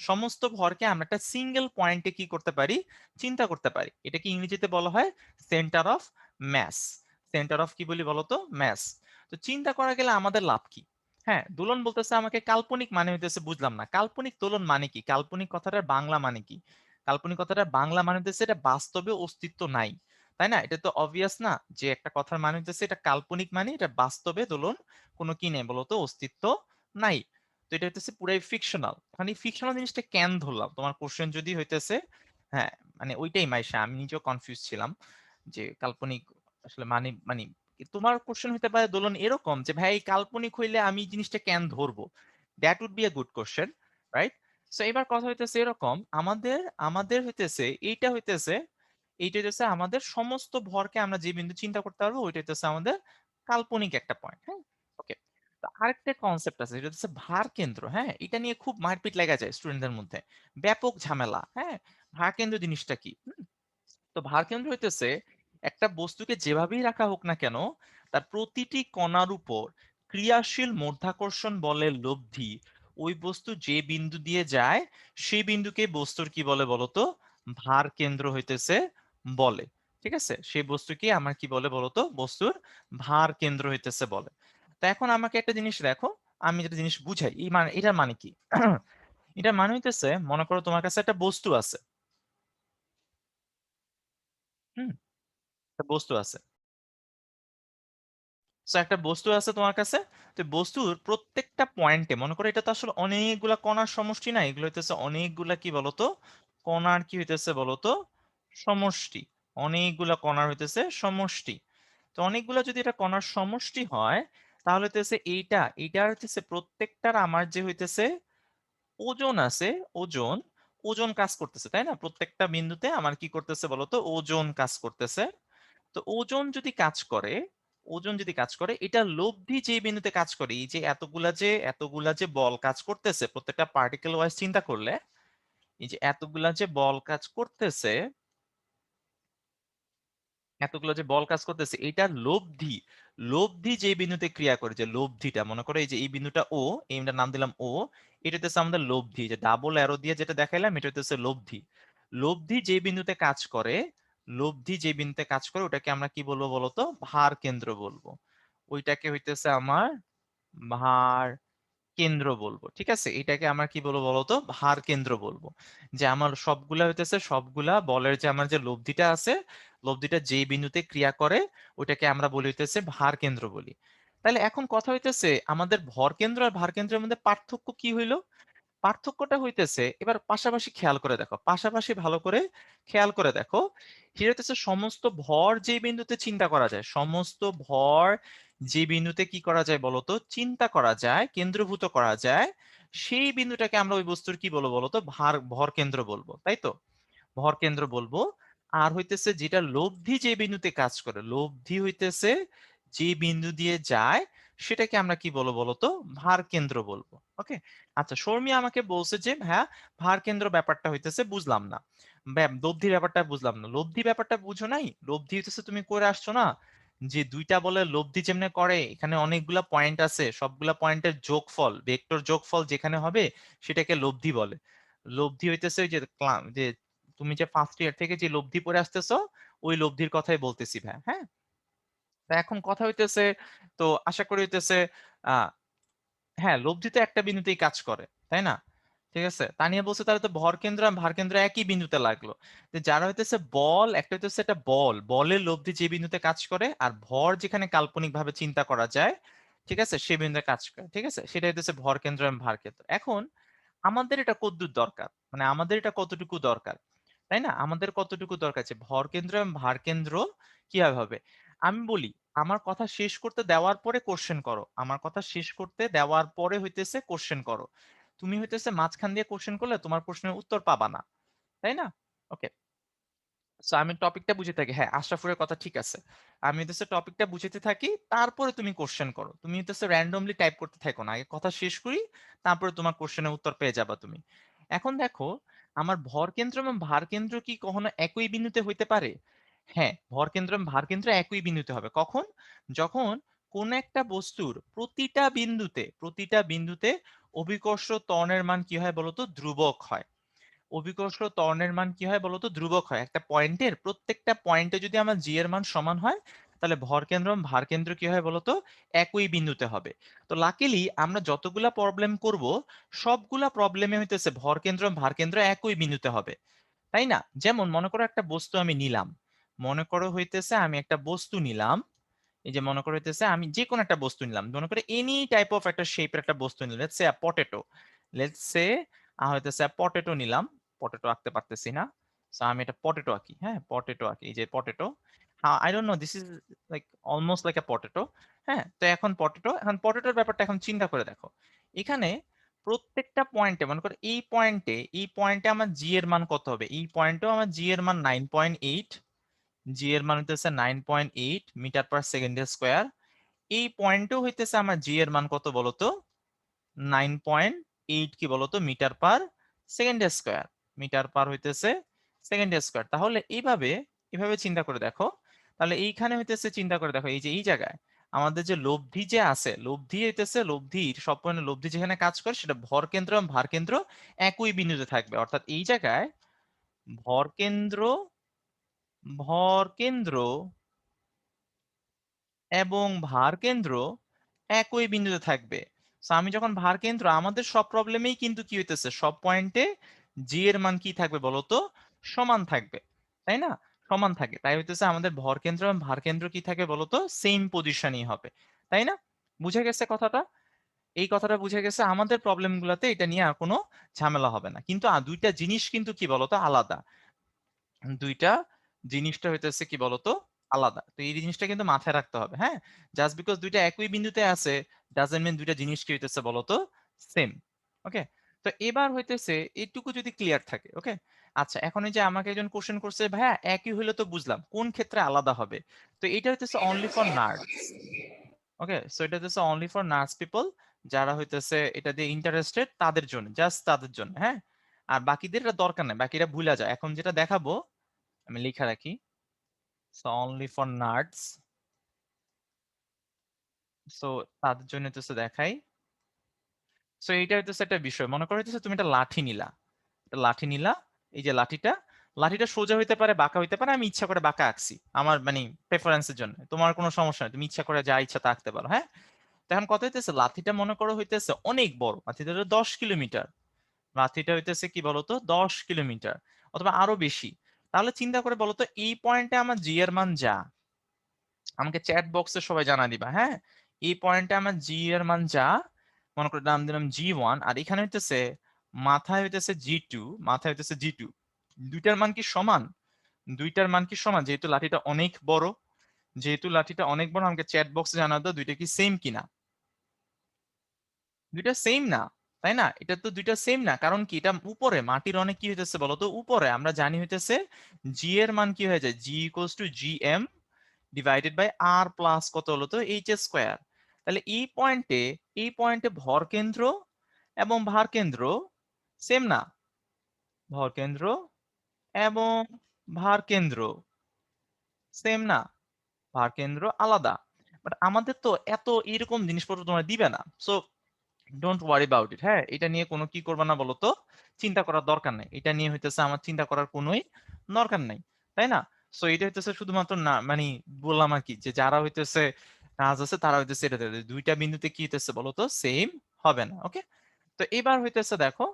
সমস্ত ভরকে আমরা একটা সিঙ্গেল পয়েন্টে কি করতে পারি, চিন্তা করতে পারি। এটাকে ইংরেজিতে বলা হয় centre of mass. Centre of কি বলি বলতো, ম্যাস। তো চিন্তা করা গেলে আমাদের লাভ কি? হ্যাঁ, দোলন বলতেছে আমাকে কাল্পনিক, মানে হইতেছে বুঝলাম না কাল্পনিক দোলন মানে কি, কাল্পনিক কথাটার বাংলা মানে কি? কাল্পনিক কথাটার বাংলা মানে হইতেছে এটা বাস্তবে অস্তিত্ব নাই, তাই না? এটা তো অবভিয়াস না যে একটা কথার মানে হইতেছে এটা কাল্পনিক, মানে এটা বাস্তবে দোলন কোনো কি নেই বলতো, অস্তিত্ব নাই। তো এটা হইতেছে পুরাই ফিকশনাল। মানে ফিকশনাল জিনিসটা কেন ধরলাম, তোমার কোশ্চেন যদি হইতেছে, হ্যাঁ মানে ওইটাই মাইশা, আমি নিজেও কনফিউজ ছিলাম যে কাল্পনিক আসলে মানে মানে তোমার কোশ্চেন হইতে পারে দোলন এরকম যে ভাই কাল্পনিক হইলে আমি এই জিনিসটা কেন ধরবো, that would be a good question, right? So এবার কথা হইতেছে এরকম, আমাদের আমাদের হইতেছে এইটা হইতেছে আমাদের সমস্ত ভরকে আমরা যে বিন্দু চিন্তা করতে পারবো ওইটা হইতেছে আমাদের কাল্পনিক একটা পয়েন্ট। হ্যাঁ, ওকে। তো আরেকটা কনসেপ্ট আছে যেটা হচ্ছে ভার কেন্দ্র। হ্যাঁ, এটা নিয়ে খুব মারপিট লেগে যায় স্টুডেন্টদের মধ্যে, ব্যাপক ঝামেলা। হ্যাঁ, ভার কেন্দ্র জিনিসটা কি? তো ভার কেন্দ্র হইতেছে একটা বস্তুকে যেভাবেই রাখা হোক না কেন তার প্রতিটি কণার উপর ক্রিয়াশীল মাধ্যাকর্ষণ বলের লব্ধি ওই বস্তু যে বিন্দু দিয়ে যায় সেই বিন্দুকে বস্তুর কি বলে বলতো, ভার কেন্দ্র হইতেছে বলে। ঠিক আছে, সেই বস্তুকে আমার কি বলে বলতো, বস্তুর ভার কেন্দ্র হইতেছে বলে। তো এখন আমাকে একটা জিনিস দেখো, আমি যেটা জিনিস বুঝাই, এই মানে এটার মানে কি? এটা মানে হইতেছে, মনে করো তোমার কাছে একটা বস্তু আছে। হুম, একটা বস্তু আছে। সো একটা বস্তু আছে তোমার কাছে। তো বস্তুর প্রত্যেকটা পয়েন্টে মনে করো এটা তো আসলে অনেকগুলা কণার সমষ্টি না, এগুলো হইতেছে অনেকগুলা কি বলতো, কণার কি হইতেছে বলতো, সমষ্টি। অনেকগুলা কণার হইতেছে সমষ্টি। তো অনেকগুলা যদি এটা কণার সমষ্টি হয় তাহলে হইতেছে এইটা হইতেছে প্রত্যেকটার আমার যে হইতেছে ওজন আছে, ওজন ওজন কাজ করতেছে, তাই না? প্রত্যেকটা বিন্দুতে আমার কি করতেছে বলতো, ওজন কাজ করতেছে। তো ওজন যদি কাজ করে এটা লব্ধি যে বিন্দুতে কাজ করে, এই যে এতগুলা যে বল কাজ করতেছে প্রত্যেকটা পার্টিকেল ওয়াইজ চিন্তা করলে, এই যে এতগুলা যে বল কাজ করতেছে, এতগুলো যে বল কাজ করতেছে এটা লব্ধি, লব্ধি যে বিন্দুতে ক্রিয়া করে, যে লব্ধিটা মনে করো এই যে এই বিন্দুটা ও, এই বিন্দুটার নাম দিলাম ও, এটা হচ্ছে আমাদের লব্ধি, যে ডাবল অ্যারো দিয়ে যেটা দেখাইলাম এটা হচ্ছে লব্ধি। লব্ধি যে বিন্দুতে কাজ করে, লব্ধি যে বিন্দুতে কাজ করে ওটাকে আমরা কি বলবো বলতো, ভার কেন্দ্র বলবো। ওইটাকে হইতেছে আমার ভার কেন্দ্র বলবো। ঠিক আছে, এটাকে আমার কি বলবো বলতো, ভার কেন্দ্র বলবো। যে আমার সবগুলা হইতেছে, সবগুলা বলের যে আমার যে লব্ধিটা আছে, লব্ধিটা যে বিন্দুতে ক্রিয়া করে ওটাকে আমরা বলি হইতেছে ভার কেন্দ্র বলি। তাহলে এখন কথা হইতেছে আমাদের ভর কেন্দ্র আর ভার কেন্দ্রের মধ্যে পার্থক্য কি হইলো? পার্থক্যটা হইতেছে, এবার পাশাপাশি খেয়াল করে দেখো, পাশাপাশি ভালো করে খেয়াল করে দেখো, সেটা হইতেছে সমস্ত ভর যে বিন্দুতে চিন্তা করা যায়, সমস্ত ভর যে বিন্দুতে কি করা যায় বলতো, চিন্তা করা যায়, কেন্দ্রভূত করা যায়, সেই বিন্দুটাকে আমরা ওই বস্তুর কি বলবো বলতো, ভর কেন্দ্র বলবো, তাই তো? ভর কেন্দ্র বলবো। আর হইতেছে যেটা লব্ধি যে বিন্দুতে কাজ করে, লব্ধি হইতেছে যে বিন্দু দিয়ে যায় সেটাকে আমরা কি বলবো বলতো, ভার কেন্দ্র বলবো। ওকে। আচ্ছা, শর্মিয়া আমাকে বলছে যে হ্যাঁ ভার কেন্দ্র ব্যাপারটা হইতেছে বুঝলাম না, লব্ধির ব্যাপারটা বুঝলাম না। লব্ধি ব্যাপারটা বুঝো নাই? লব্ধি হইতেছে তুমি করে আসছো না, যে দুইটা বলে লব্ধি যেমনে করে, এখানে অনেকগুলা পয়েন্ট আছে, সবগুলা পয়েন্টের যোগফল, ভেক্টর যোগফল যেখানে হবে সেটাকে লব্ধি বলে। লব্ধি হইতেছে ওই যে যে তুমি যে ফার্স্ট ইয়ার থেকে যে লব্ধি পড়ে আসতেছো ওই লব্ধির কথাই বলতেছি ভাই। হ্যাঁ, তা এখন কথা হইতেছে, তো আশা করি হইতেছে আহ হ্যাঁ লব্ধি তো একটা বিন্দুতেই কাজ করে, তাই না? ঠিক আছে, তানিয়া বলছে তাহলে তো ভর কেন্দ্র আর ভার কেন্দ্র একই বিন্দুতে লাগলো। যে যারা হইতেছে বল, একটা হইতেছে একটা বল, বলের লব্ধি যে বিন্দুতে কাজ করে, আর ভর যেখানে কাল্পনিক ভাবে চিন্তা করা যায়, ঠিক আছে, সেই বিন্দুতে কাজ করে। ঠিক আছে, সেটা হইতেছে ভর কেন্দ্র এবং ভার কেন্দ্র। এখন আমাদের এটা কতদূর দরকার, মানে আমাদের এটা কতটুকু দরকার, তাই না? আমাদের কতটুকু দরকার আছে ভর কেন্দ্র এবং ভার কেন্দ্র কিভাবে হবে? আমি বলি, আমার কথা শেষ করতে দেওয়ার পরে কোশ্চেন করো, আমার কথা শেষ করতে দেওয়ার পরে হইতেছে কোশ্চেন করো। তুমি হইতেছে মাঝখান দিয়ে কোশ্চেন করলে তোমার প্রশ্নের উত্তর পাবা না, তাই না? ওকে, সো আমি টপিকটা বুঝে থাকি, হ্যাঁ আশরাফুরের কথা ঠিক আছে, আমি হচ্ছে টপিকটা বুঝাতে থাকি, তারপরে তুমি কোশ্চেন করো, তুমি হচ্ছে র্যান্ডমলি টাইপ করতে থাকো না, আগে কথা শেষ করি, তারপরে তোমার কোশ্চেনের উত্তর পেয়ে যাবা তুমি। এখন দেখো, আমার ভর কেন্দ্র এবং ভার কেন্দ্র কি কখনো একই বিন্দুতে হইতে পারে? হ্যাঁ, ভর কেন্দ্র এবং ভার কেন্দ্র একই বিন্দুতে হবে। কখন? যখন কোন একটা বস্তুর প্রতিটা বিন্দুতে অভিকর্ষ ত্বরণের মান কি হয় বলতো, ধ্রুবক হয়। অভিকর্ষ ত্বরণের মান কি হয় বলতো, ধ্রুবক হয়। একটা পয়েন্টের প্রত্যেকটা পয়েন্টে যদি আমার জি এর মান সমান হয়, তাহলে ভর কেন্দ্র এবং ভার কেন্দ্র কি হয় বলতো, একই বিন্দুতে হবে। তো লাকিলি আমরা যতগুলা প্রবলেম করব, সবগুলা প্রবলেমে হইতেছে ভর কেন্দ্র এবং ভার কেন্দ্র একই বিন্দুতে হবে, তাই না? যেমন মনে করো একটা বস্তু আমি নিলাম, মনে করো হইতেছে আমি একটা বস্তু নিলাম, এই যে মনে করো হইতেছে আমি যে কোনো একটা বস্তু নিলাম, মনে করো এনি টাইপ অফ একটা শেপের একটা বস্তু নিলাম, let's say potato, let's say হইতেছে পটেটো নিলাম, পটেটো আঁকতে পারতেছি না, সো আমি এটা পটেটো আঁকি, হ্যাঁ পটেটো আঁকি, এই যে পটেটো, হ্যাঁ I don't know, this is like almost like a potato. হ্যাঁ, তো এখন পটেটোর ব্যাপারটা এখন চিন্তা করে দেখো, এখানে প্রত্যেকটা পয়েন্টে মনে করো এই পয়েন্টে আমার জি এর মান কত হবে, এই পয়েন্টেও আমার জি এর মান 9.8, জি এর মান হইতেছে 9.8 মিটার পার সেকেন্ড স্কোয়ার। এই পয়েন্টেও হইতেছে আমার জি এর মান কত বলতো, 9.8 কি বলতো, metre per second square, metre per হইতেছে সেকেন্ড স্কোয়ার। তাহলে এইভাবে এভাবে চিন্তা করে দেখো, তাহলে এইখানে হইতেছে চিন্তা করে দেখো, এই যে এই জায়গায় আমাদের যে লব্ধি যে আছে, লব্ধি হইতেছে লব্ধির সব পয়েন্টে লব্ধি যেখানে কাজ করে সেটা ভর কেন্দ্র এবং ভার কেন্দ্র একই বিন্দুতে থাকবে, অর্থাৎ এই জায়গায় ভর কেন্দ্র ভর কেন্দ্র এবং ভার কেন্দ্র একই বিন্দুতে থাকবে। So, আমি যখন ভার কেন্দ্র, আমাদের সব প্রবলেমেই কিন্তু কি হইতেছে, সব পয়েন্টে জি এর মান কি থাকবে বলতো, সমান থাকবে, তাই না? সমান থাকে, তাই হইতেছে আমাদের ভর কেন্দ্র এবং ভার কেন্দ্র কি থাকে বলতো, সেম পজিশনই হবে, তাই না? বুঝে গেছে কথাটা? এই কথাটা বুঝে গেছে, আমাদের প্রবলেম গুলাতে এটা নিয়ে আর কোনো ঝামেলা হবে না। কিন্তু দুইটা জিনিস কিন্তু কি বলতো, আলাদা। দুইটা জিনিসটা হইতেছে কি বলতো, আলাদা। তো এই জিনিসটা কিন্তু মাথায় রাখতে হবে, হ্যাঁ। জাস্ট বিকজ দুইটা একই বিন্দুতে আছে, ডাজন্ট মিন দুইটা জিনিস কি হইতেছে বলতো, সেম। ওকে, তো এবার হইতেছে এইটুকু যদি ক্লিয়ার থাকে, ওকে। আচ্ছা, এখন এই যে আমাকে একজন কোশ্চেন করছে, ভাইয়া একই হইলে তো বুঝলাম, কোন ক্ষেত্রে আলাদা হবে? তো এটা হইতেছে অনলি ফর নার্ডস। ওকে, সো এটা হচ্ছে অনলি ফর নার্স পিপল, যারা হইতেছে এটা দিয়ে ইন্টারেস্টেড, তাদের জন্য, জাস্ট তাদের জন্য, হ্যাঁ। আর বাকিদের এটা দরকার নেই, বাকিরা ভুলা যায়। এখন যেটা দেখাবো আমি লিখে রাখি, সো অনলি ফর নার্ডস, সো তাদের জন্য হচ্ছে দেখাই। সো এইটা হচ্ছে একটা বিষয়, মনে করো হচ্ছে তুমি একটা লাঠি নিলা, একটা লাঠি নিলা, এই যে লাঠিটা, লাঠিটা সোজা হইতে পারে বাঁকা হইতে পারে, আমি ইচ্ছা করে বাঁকা আঁকছি আমার মানে প্রেফারেন্সের জন্য, তোমার কোনো সমস্যা নেই, তুমি ইচ্ছা করে যা ইচ্ছা তা আঁকতে পারো, হ্যাঁ। তখন কথা হইতেছে লাঠিটা মনে করো হইতেছে অনেক বড়, লাঠিটা হলো 10 কিলোমিটার, লাঠিটা হইতেছে কি বলতো 10 কিলোমিটার অথবা আরো বেশি। তাহলে চিন্তা করে বলতো, এই পয়েন্টে আমার জি এর মান যা, আমাকে চ্যাট বক্সে সবাই জানা দিবা, হ্যাঁ। এই পয়েন্টে আমার জি এর মান যা, মনে করে নাম দিলাম জি 1, আর এখানে হইতেছে মাথায় হইতেছে জি 2, মাথায় হইতেছে জি 2, দুইটার মান কি সমান? দুইটার মান কি সমান? যেহেতু লাঠিটা অনেক বড়, যেহেতু লাঠিটা অনেক বড়, আমাকে চ্যাট বক্সে জানা দাও দুইটা কি সেম কিনা। দুইটা সেম না, তাই না? এটা তো দুইটা সেম না, কারণ কি, এটা উপরে মাটির অনেক কি হইতেছে বলতো, উপরে আমরা জানি হইতেছে জি এর মান কি হয়ে যায়, G equals to G M divided by R plus কত হলো তো এইচ স্কোয়ার। তাহলে এই পয়েন্টে ভর কেন্দ্র এবং ভার কেন্দ্র সেম না, ভর কেন্দ্র এবং ভার কেন্দ্র সেম না, ভার কেন্দ্র আলাদা। বাট আমাদের তো এত এরকম জিনিসপত্র তোমরা দিবে না, so don't worry about it, হ্যাঁ। এটা নিয়ে কোনো কি করবা না বলো তো, চিন্তা করার দরকার নেই, এটা নিয়ে হইতেছে আমার চিন্তা করার কোনোই দরকার নেই, তাই না? সো এটা হইতেছে শুধুমাত্র না মানে বললাম আর কি, যে যারা হইতেছে কাজ আছে তারা হইতেছে এটা দুইটা বিন্দুতে কি হইতেছে বলো তো, সেম হবে না, ওকে। তো এবার হইতেছে দেখো,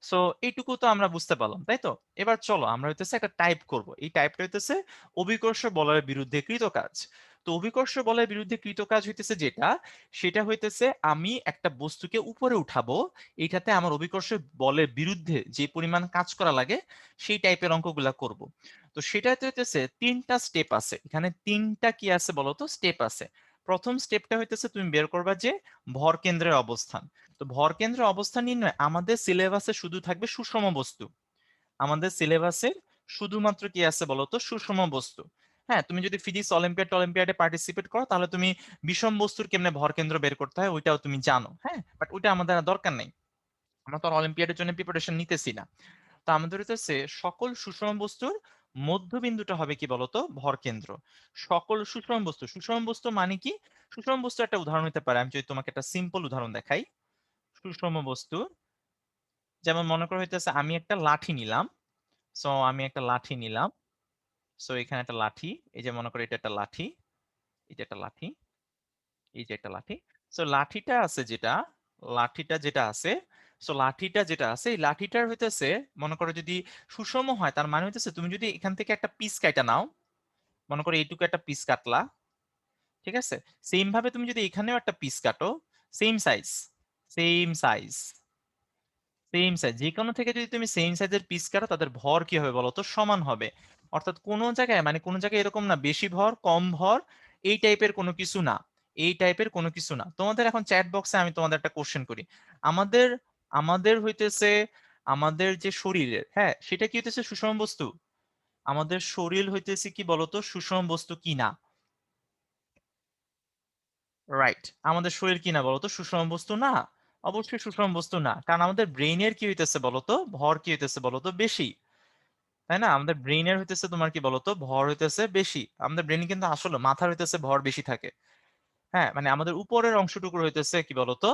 সো এইটুকু তো আমরা বুঝতে পারলাম, তাই তো। এবার চলো আমরা হইতেছে একটা টাইপ করব, এই টাইপটা হইতেছে অভিকর্ষ বলের বিরুদ্ধে কৃত কাজ। তো অভিকর্ষ বলের বিরুদ্ধে কৃত কাজ হইতেছে যেটা, সেটা হইতেছে আমি একটা বস্তুকে উপরে উঠাবো, এইটাতে আমার অভিকর্ষ বলের বিরুদ্ধে যে পরিমাণ কাজ করা লাগে, সেই টাইপের অঙ্কগুলা করব। তো সেটাতে হইতেছে তিনটা স্টেপ আছে, এখানে তিনটা কি আছে বলতো, স্টেপ আছে। প্রথম স্টেপটা হইতেছে তুমি বের করবা যে ভর কেন্দ্রের অবস্থান। তো ভর কেন্দ্রের অবস্থান নির্ণয় আমাদের সিলেবাসে শুধু থাকবে সুষম বস্তু, আমাদের সিলেবাসে শুধুমাত্র কি আছে বলতো, সুষম বস্তু। হ্যাঁ, তুমি যদি ফিজিক্স অলিম্পিয়াডে পার্টিসিপেট করো তাহলে তুমি বিষম বস্তুর কেমনে ভর কেন্দ্র বের করতে হয় ওইটাও তুমি জানো। হ্যাঁ, বাট ওইটা আমাদের আর দরকার নেই, আমরা তো অলিম্পিয়াডের জন্য প্রিপারেশন নিতেছি না। তো আমাদের হচ্ছে সকল সুষম বস্তুর মধ্যবিন্দুটা হবে কি বলতো, ভর কেন্দ্র। সকল সুষম বস্তু মানে কি? সুষম বস্তু একটা উদাহরণ হতে পারে, আমি যদি তোমাকে একটা সিম্পল উদাহরণ দেখাই। সুষম বস্তু যেমন মনে করো হইতেছে আমি একটা লাঠি নিলাম। সো আমি একটা লাঠি নিলাম। সো এখানে একটা লাঠি, এই যে মনে করো এটা একটা লাঠি, এই যে একটা লাঠি, এই যে একটা লাঠি। সো লাঠিটা আছে যেটা, লাঠিটা যেটা আছে, সো লাঠিটা যেটা আছে এই লাঠিটার হইতেছে, মনে করো যদি সুষম হয় তার মানে হইতেছে তুমি যদি এখান থেকে একটা পিস কাটা নাও, মনে করো এইটুকু একটা পিস কাটলা, ঠিক আছে, সেম ভাবে তুমি যদি এখানেও একটা পিস কাটো, same size, same size, same size, যে কোনো থেকে যদি তুমি সেম সাইজের পিস কাটো তাদের ভর কি হবে বলতো, সমান হবে। অর্থাৎ কোন জায়গায় মানে কোন জায়গায় এরকম না বেশি ভর কম ভর, এই টাইপের কোনো কিছু না, এই টাইপের কোনো কিছু না। তোমাদের এখন চ্যাট বক্সে আমি তোমাদের একটা কোশ্চেন করি, আমাদের আমাদের হইতেছে আমাদের যে শরীরের, হ্যাঁ সেটা কি হইতেছে সুষম বস্তু? আমাদের শরীর হইতেছে কি বলতো সুষম বস্তু কি না? রাইট, আমাদের শরীর কি না বলতো, সুষম বস্তু না? অবশ্যই সুষম বস্তু না, কারণ আমাদের ব্রেইনের কি হইতেছে বলতো, ভর কি হইতেছে বলতো, বেশি। তাই না, আমাদের ব্রেইনের হইতেছে তোমার কি বলতো, ভর হইতেছে বেশি। আমাদের ব্রেইনে কিন্তু আসলে মাথার হইতেছে ভর বেশি থাকে। হ্যাঁ, মানে আমাদের উপরের অংশটুকুর হইতেছে কি বলতো,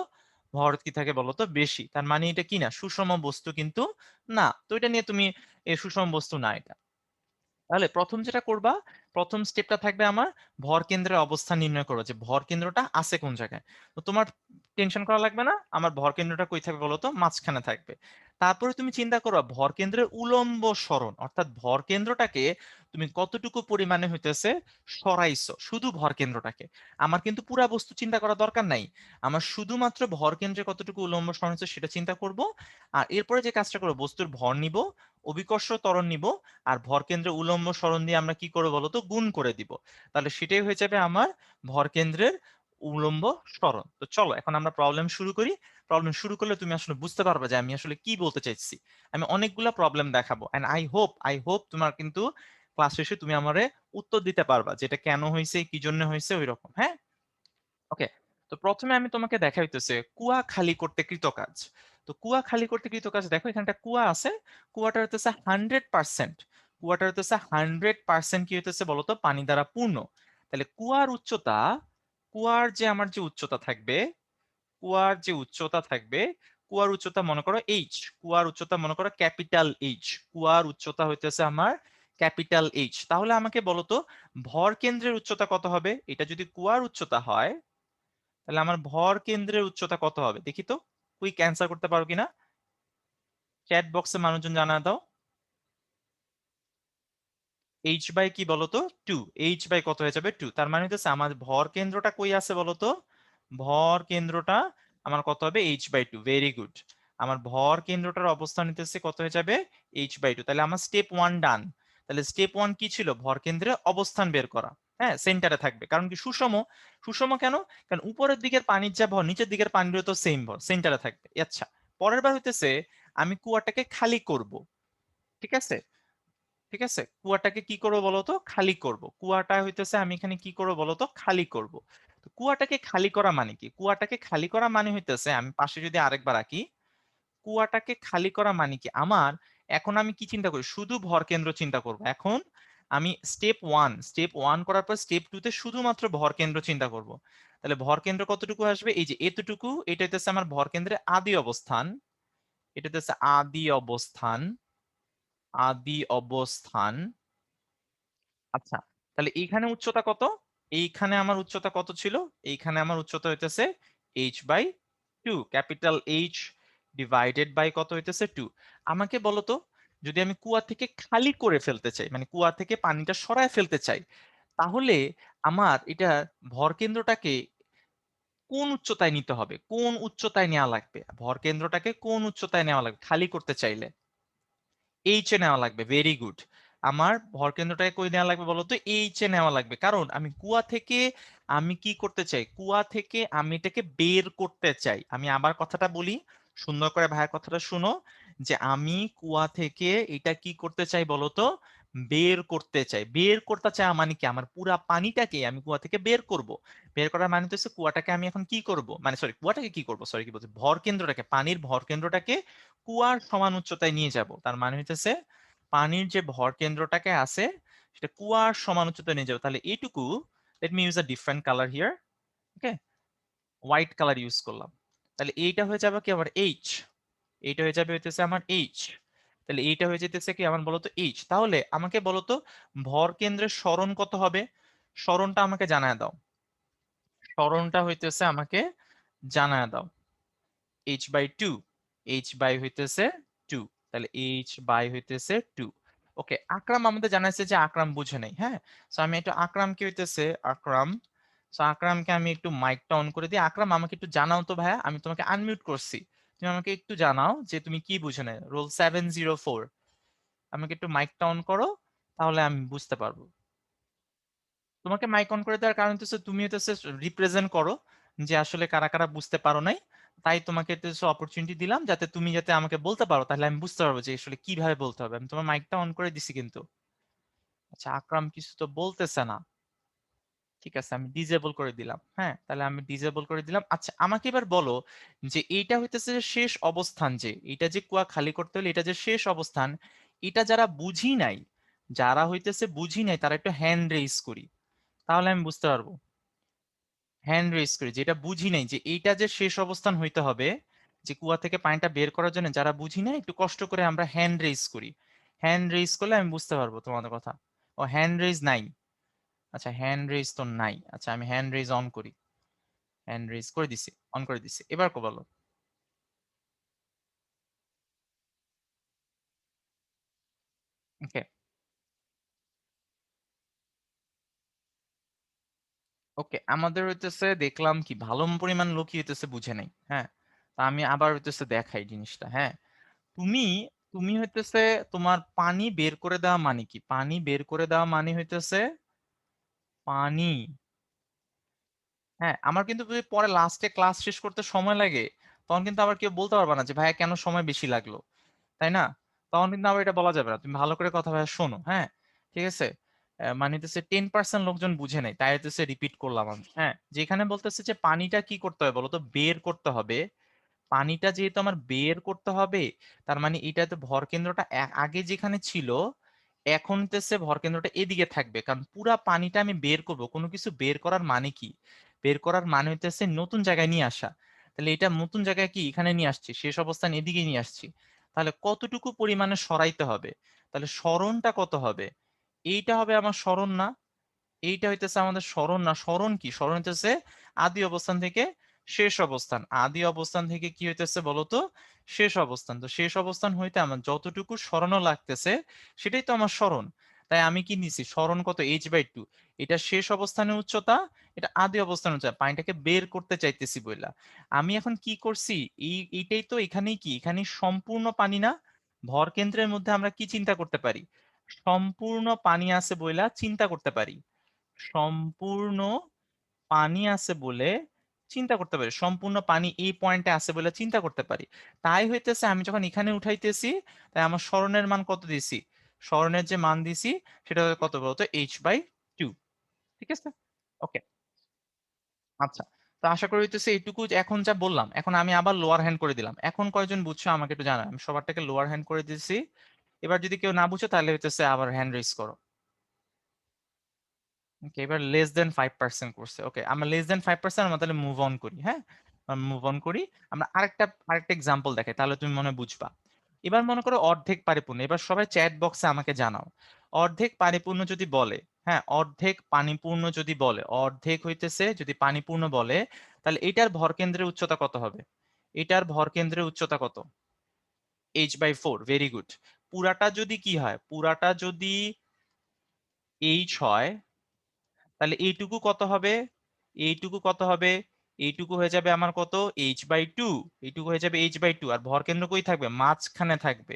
ভর কি থাকে বলতো, বেশি। তার মানে এটা কি না, সুষম বস্তু কিন্তু না। তো এটা নিয়ে তুমি সুষম বস্তু না এটা। তাহলে প্রথম যেটা করবা, প্রথম স্টেপটা থাকবে আমার ভর কেন্দ্রের অবস্থান নির্ণয় করো, যে ভর কেন্দ্রটা আছে কোন জায়গায়। তো তোমার টেনশন করা লাগবে না, আমার ভর কেন্দ্রটা কই থাকবে বলো তো, মাঝখানে থাকবে। তারপরে তুমি চিন্তা করো ভর কেন্দ্রের উলম্ব সরণ, অর্থাৎ ভর কেন্দ্রটাকে তুমি কতটুকু পরিমাণে হইতেছে সরাইছো, শুধু ভর কেন্দ্রটাকে। আমার কিন্তু পুরা বস্তু চিন্তা করা দরকার নাই, আমার শুধুমাত্র ভর কেন্দ্রে কতটুকু উলম্ব সরণ হচ্ছে সেটা চিন্তা করব। আর এরপরে যে কাজটা করবো, বস্তুর ভর নিব, অভিকর্ষ ত্বরণ নিব, আর ভরকেন্দ্রে উলম্ব সরণ দিয়ে আমরা কি করবো বলতো, গুণ করে দিব। তাহলে সেটাই হয়ে যাবে আমার ভরকেন্দ্রের উলম্ব সরণ। তো চলো এখন আমরা প্রবলেম শুরু করি। প্রবলেম শুরু করলে তুমি আসলে বুঝতে পারবে যে আমি আসলে কি বলতে চাইছি। আমি অনেকগুলা প্রবলেম দেখাবো, এন্ড আই হোপ তোমার কিন্তু ক্লাস শেষে তুমি আমারে উত্তর দিতে পারবা যেটা কেন হয়েছে, কি জন্য হয়েছে, ওই রকম। হ্যাঁ, ওকে। তো প্রথমে আমি তোমাকে দেখা হইতেছে কুয়া খালি করতে কৃতকাজ। তো কুয়া খালি করতে কৃতকাজ, দেখো এখানে একটা কুয়া আছে, কুয়াটা হইতেছে 100%, কুয়াটা হইতেছে 100% কি হইতেছে বলতো, পানি দ্বারা পূর্ণ। তাহলে কুয়ার উচ্চতা, কুয়ার যে আমার যে উচ্চতা থাকবে, কুয়ার যে উচ্চতা থাকবে, কুয়ার উচ্চতা মনে করো এইচ, কুয়ার উচ্চতা মনে করো ক্যাপিটাল এইচ, কুয়ার উচ্চতা হইতেছে আমার ক্যাপিটাল এইচ। তাহলে আমাকে বলো তো ভর কেন্দ্রের উচ্চতা কত হবে? এটা যদি কুয়ার উচ্চতা হয় তাহলে আমার ভর কেন্দ্রের উচ্চতা কত হবে দেখি তো, কুইক অ্যান্সার করতে পারো কিনা, চ্যাট বক্সে মানুষজন জানা দাও। এইচ বাই কি বলতো, 2। এইচ বাই কত হয়ে যাবে, 2। তার মানে হচ্ছে আমার ভর কেন্দ্রটা কই আছে বলতো, ভর কেন্দ্রটা আমার কত হবে, এইচ বাই 2। ভেরি গুড, আমার ভর কেন্দ্রটার অবস্থান নিতেছে কত হয়ে যাবে, এইচ বাই 2। তাহলে আমার স্টেপ 1 ডান। তাহলে স্টেপ 1 কি ছিল, ভর কেন্দ্রের অবস্থান বের করা। হ্যাঁ, সেন্টারে থাকবে, কারণ কি সুষম। সুষম কেন? কারণ উপরের দিকের পানির যা ভর নিচের দিকের পানিরও তো সেম ভর, সেন্টারে থাকবে। আচ্ছা, পরের বার হইতেছে আমি কুয়াটাকে খালি করব। ঠিক আছে, ঠিক আছে, কুয়াটাকে কি করবো বলতো, খালি করব। কুয়াটা হইতেছে আমি এখানে কি করবো বলতো, খালি করব। তো কুয়াটাকে খালি করা মানে কি, কুয়াটাকে খালি করা মানে হইতেছে, আমি পাশে যদি আরেকবার আঁকি, কুয়াটাকে খালি করা মানে কি আমার, এখন আমি কি চিন্তা করি, শুধু ভর কেন্দ্র চিন্তা করব। এখন আমি স্টেপ ওয়ান করার পর স্টেপ 2 তে শুধুমাত্র ভর কেন্দ্র চিন্তা করব। তাহলে ভর কেন্দ্র কতটুকু আসবে, এই যে এতটুকু, এটা হইতেছে আমার ভর কেন্দ্রের আদি অবস্থান, এটা হইতেছে আদি অবস্থান, আদি অবস্থান। আচ্ছা, তাহলে এইখানে উচ্চতা কত, এইখানে আমার উচ্চতা কত ছিল, এইখানে আমার উচ্চতা হইতেছে h by 2, capital h divided by কত হইতেছে 2। আমাকে বলো তো, যদি আমি কুয়া থেকে খালি করে ফেলতে চাই, মানে কুয়া থেকে পানিটা সরায় ফেলতে চাই, তাহলে আমার এটা ভরকেন্দ্রটাকে কোন উচ্চতায় নিতে হবে, কোন উচ্চতায় নেওয়া লাগবে, ভরকেন্দ্রটাকে কোন উচ্চতায় নেওয়া লাগবে খালি করতে চাইলে, এইচ এ নেওয়া লাগবে। ভেরি গুড, আমার ভরকেন্দ্রটাকে কই নেওয়া লাগবে বলতো, এইচ এ নেওয়া লাগবে। কারণ আমি কুয়া থেকে আমি কি করতে চাই, কুয়া থেকে আমি এটাকে বের করতে চাই। আমি আবার কথাটা বলি, সুন্দর করে ভাইয়ের কথাটা শুনো, যে আমি কুয়া থেকে এটা কি করতে চাই বলতো, বের করতে চাই। বের করতে চাই মানে কি, আমার পুরা পানিটাকে আমি কুয়া থেকে বের করব। বের করার মানে তো হচ্ছে কুয়াটাকে আমি এখন কি করব, মানে সরি কুয়াটাকে কি করব, সরি কি বলছি, ভর কেন্দ্রটাকে, পানির ভর কেন্দ্রটাকে কুয়ার সমান উচ্চতায় নিয়ে যাব। তার মানে হইতেছে পানির যে ভর কেন্দ্রটাকে আছে সেটা কুয়ার সমান উচ্চতায় নিয়ে যাবো। তাহলে এইটুকু, let me use a different colour here. Okay, white colour use করলাম। তাহলে এইটা হয়ে যাবে কি আমার এইচ, এইটা হয়ে যাবে হইতেছে আমার এইচ। তাহলে এইটা হয়ে যেতেছে কি আমার বলতো এইচ। তাহলে আমাকে বলতো ভর কেন্দ্রের সরণ কত হবে, সরণটা আমাকে জানায় দাও। সরণটা হইতেছে আমাকে জানায় দাও, h/2, h/হইতেছে 2। তাহলে h/হইতেছে 2। ওকে, আকরাম আমাদের জানাইছে যে আকরাম বুঝে নাই, হ্যাঁ। সো আমি একটু আকরামকে হইতেছে আকরাম, সো আকরামকে আমি একটু মাইকটা অন করে দিই। আকরাম আমাকে একটু জানাও তো ভাইয়া, আমি তোমাকে আনমিউট করছি, তুমি আমাকে একটু জানাও যে তুমি কি বুঝে নাই। রোল 704, আমাকে একটু মাইকটা অন করো, তাহলে আমি বুঝতে পারবো। তোমাকে মাইক অন করে দেওয়ার কারণ হচ্ছে তুমি হচ্ছে রিপ্রেজেন্ট করো যে আসলে কারা কারা বুঝতে পারো নাই। তাই তোমাকে অপরচুনিটি দিলাম যাতে তুমি যাতে আমাকে বলতে পারো, তাহলে আমি বুঝতে পারবো যে আসলে কিভাবে বলতে হবে। আমি তোমার মাইকটা অন করে দিছি কিন্তু। আচ্ছা, আকরাম কিছু তো বলতেছে না। ঠিক আছে, আমি ডিজেবল করে দিলাম। হ্যাঁ, তাহলে আমি ডিজেবল করে দিলাম। আচ্ছা, আমাকে এবার বলো যে এইটা হইতেছে যে শেষ অবস্থান, যে এটা যে কুয়া খালি করতে হলে এটা যে শেষ অবস্থান, এটা যারা বুঝি নাই, যারা হইতেছে বুঝি নাই তারা একটু হ্যান্ড রেইজ করি, তাহলে আমি বুঝতে পারবো। হ্যান্ড রেজ করি, যেটা বুঝি নাই যে এইটা যে শেষ অবস্থান হইতে হবে, যে কুয়া থেকে পানিটা বের করার জন্য যারা বুঝি না একটু কষ্ট করে আমরা হ্যান্ড রেজ করি। হ্যান্ড রেজ করলে আমি বুঝতে পারবো তোমাদের কথা। ও হ্যান্ড রেজ নাই, আচ্ছা হ্যান্ড রেজ তো নাই। আচ্ছা, আমি হ্যান্ড রেজ অন করি, হ্যান্ড রেজ করে দিছি, অন করে দিছি, এবার বলো। ওকে, ওকে, আমাদের হইতেছে দেখলাম কি ভালো পরিমাণ লোকই হইতেছে বুঝে নাই, হ্যাঁ। তা আমি আবার হইতেছে দেখাই জিনিসটা, হ্যাঁ। তুমি তুমি হইতেছে তোমার পানি বের করে দেওয়া মানে কি, পানি বের করে দেওয়া মানে হইতেছে পানি, হ্যাঁ। আমার কিন্তু যদি পরে লাস্টে ক্লাস শেষ করতে সময় লাগে, তখন কিন্তু আবার কেউ বলতে পারবে না যে ভাইয়া কেন সময় বেশি লাগলো, তাই না? তখন কিন্তু আবার এটা বলা যাবে না। তুমি ভালো করে কথা ভাইয়া শোনো, হ্যাঁ। ঠিক আছে, মানে হচ্ছে 10% লোকজন বুঝে নাই, তাই হচ্ছে রিপিট করলাম আমি, হ্যাঁ। যেখানে বলতেছে যে পানিটা কি করতে হবে বলতো, বের করতে হবে। পানিটা যেহেতু আমার বের করতে হবে, তার মানে এটাতে ভর কেন্দ্রটা আগে যেখানে ছিল, এখন হচ্ছে ভর কেন্দ্রটা এদিকে থাকবে, কারণ পুরা পানিটা আমি বের করব। কোনো কিছু বের করার মানে কি, বের করার মানে হইতেছে নতুন জায়গায় নিয়ে আসা। তাহলে এটা নতুন জায়গায় কি এখানে নিয়ে আসছি, শেষ অবস্থান এদিকে নিয়ে আসছি। তাহলে কতটুকু পরিমাণে সরাইতে হবে, তাহলে সরণটা কত হবে, এইটা হবে আমার সরণ না। এইটা হইতেছে আমাদের সরণ না। সরণ কি, সরণ হইতেছে আদি অবস্থান থেকে শেষ অবস্থান। আদি অবস্থান থেকে কি হইতেছে বলতো, শেষ অবস্থান। তো শেষ অবস্থান হইতে আমার যতটুকু সরানো লাগতেছে সেটাই তো আমার সরণ। তাই আমি কি নিছি, সরণ কত, h/2। এটা শেষ অবস্থানের উচ্চতা, এটা আদি অবস্থানের উচ্চতা, পানিটাকে বের করতে চাইতেছি বইলা। আমি এখন কি করছি, এইটাই তো এখানেই কি, এখানে সম্পূর্ণ পানি না। ভর কেন্দ্রের মধ্যে আমরা কি চিন্তা করতে পারি, সম্পূর্ণ পানি আছে বইলা চিন্তা করতে পারি। সম্পূর্ণ পানি আছে বলে চিন্তা করতে পারি, সম্পূর্ণ পানি এই পয়েন্টে আছে বলে চিন্তা করতে পারি। তাই হইতেছে আমি যখন এখানে উঠাইতেছি, তাই আমার স্মরণের মান কত দিছি, স্মরণের যে মান দিছি সেটা হলো কত বলতো, h/2। ঠিক আছে, ওকে। আচ্ছা, তো আশা করি হইতেছে এইটুকু এখন যা বললাম, এখন আমি আবার লোয়ার হ্যান্ড করে দিলাম। এখন কয়জন বুঝছো আমাকে একটু জানাও, আমি সবারটাকে লোয়ার হ্যান্ড করে দিয়েছি। এবার যদি কেউ না বুঝো তাহলে হইতেছে আবার হ্যান্ড রেজ করো। ওকে, এবার লেস দেন 5% করছে। ওকে, আমরা লেস দেন 5%, আমরা তাহলে মুভ অন করি, হ্যাঁ। মুভ অন করি, আমরা আরেকটা আরেকটা এক্সাম্পল দেখাই, তাহলে তুমি মনে হয় বুঝবা। এবার মনে করো অর্ধেক পরিপূর্ণ, এবার সবাই চ্যাট বক্সে আমাকে জানাও। অর্ধেক পানিপূর্ণ যদি বলে, হ্যাঁ, অর্ধেক পানিপূর্ণ যদি বলে, অর্ধেক হইতেছে যদি পানিপূর্ণ বলে, তাহলে এটার ভরকেন্দ্রের উচ্চতা কত হবে, এটার ভরকেন্দ্রের উচ্চতা কত, h/4। Very good. পুরাটা যদি কি হয়, পুরাটা যদি h হয়, তাহলে এইটুকু কত হবে, এইটুকু কত হবে, এইটুকু হয়ে যাবে আমার কত, h/2। এইটুকু হয়ে যাবে h/2, আর ভরকেন্দ্র কই থাকবে, মাঝখানে থাকবে।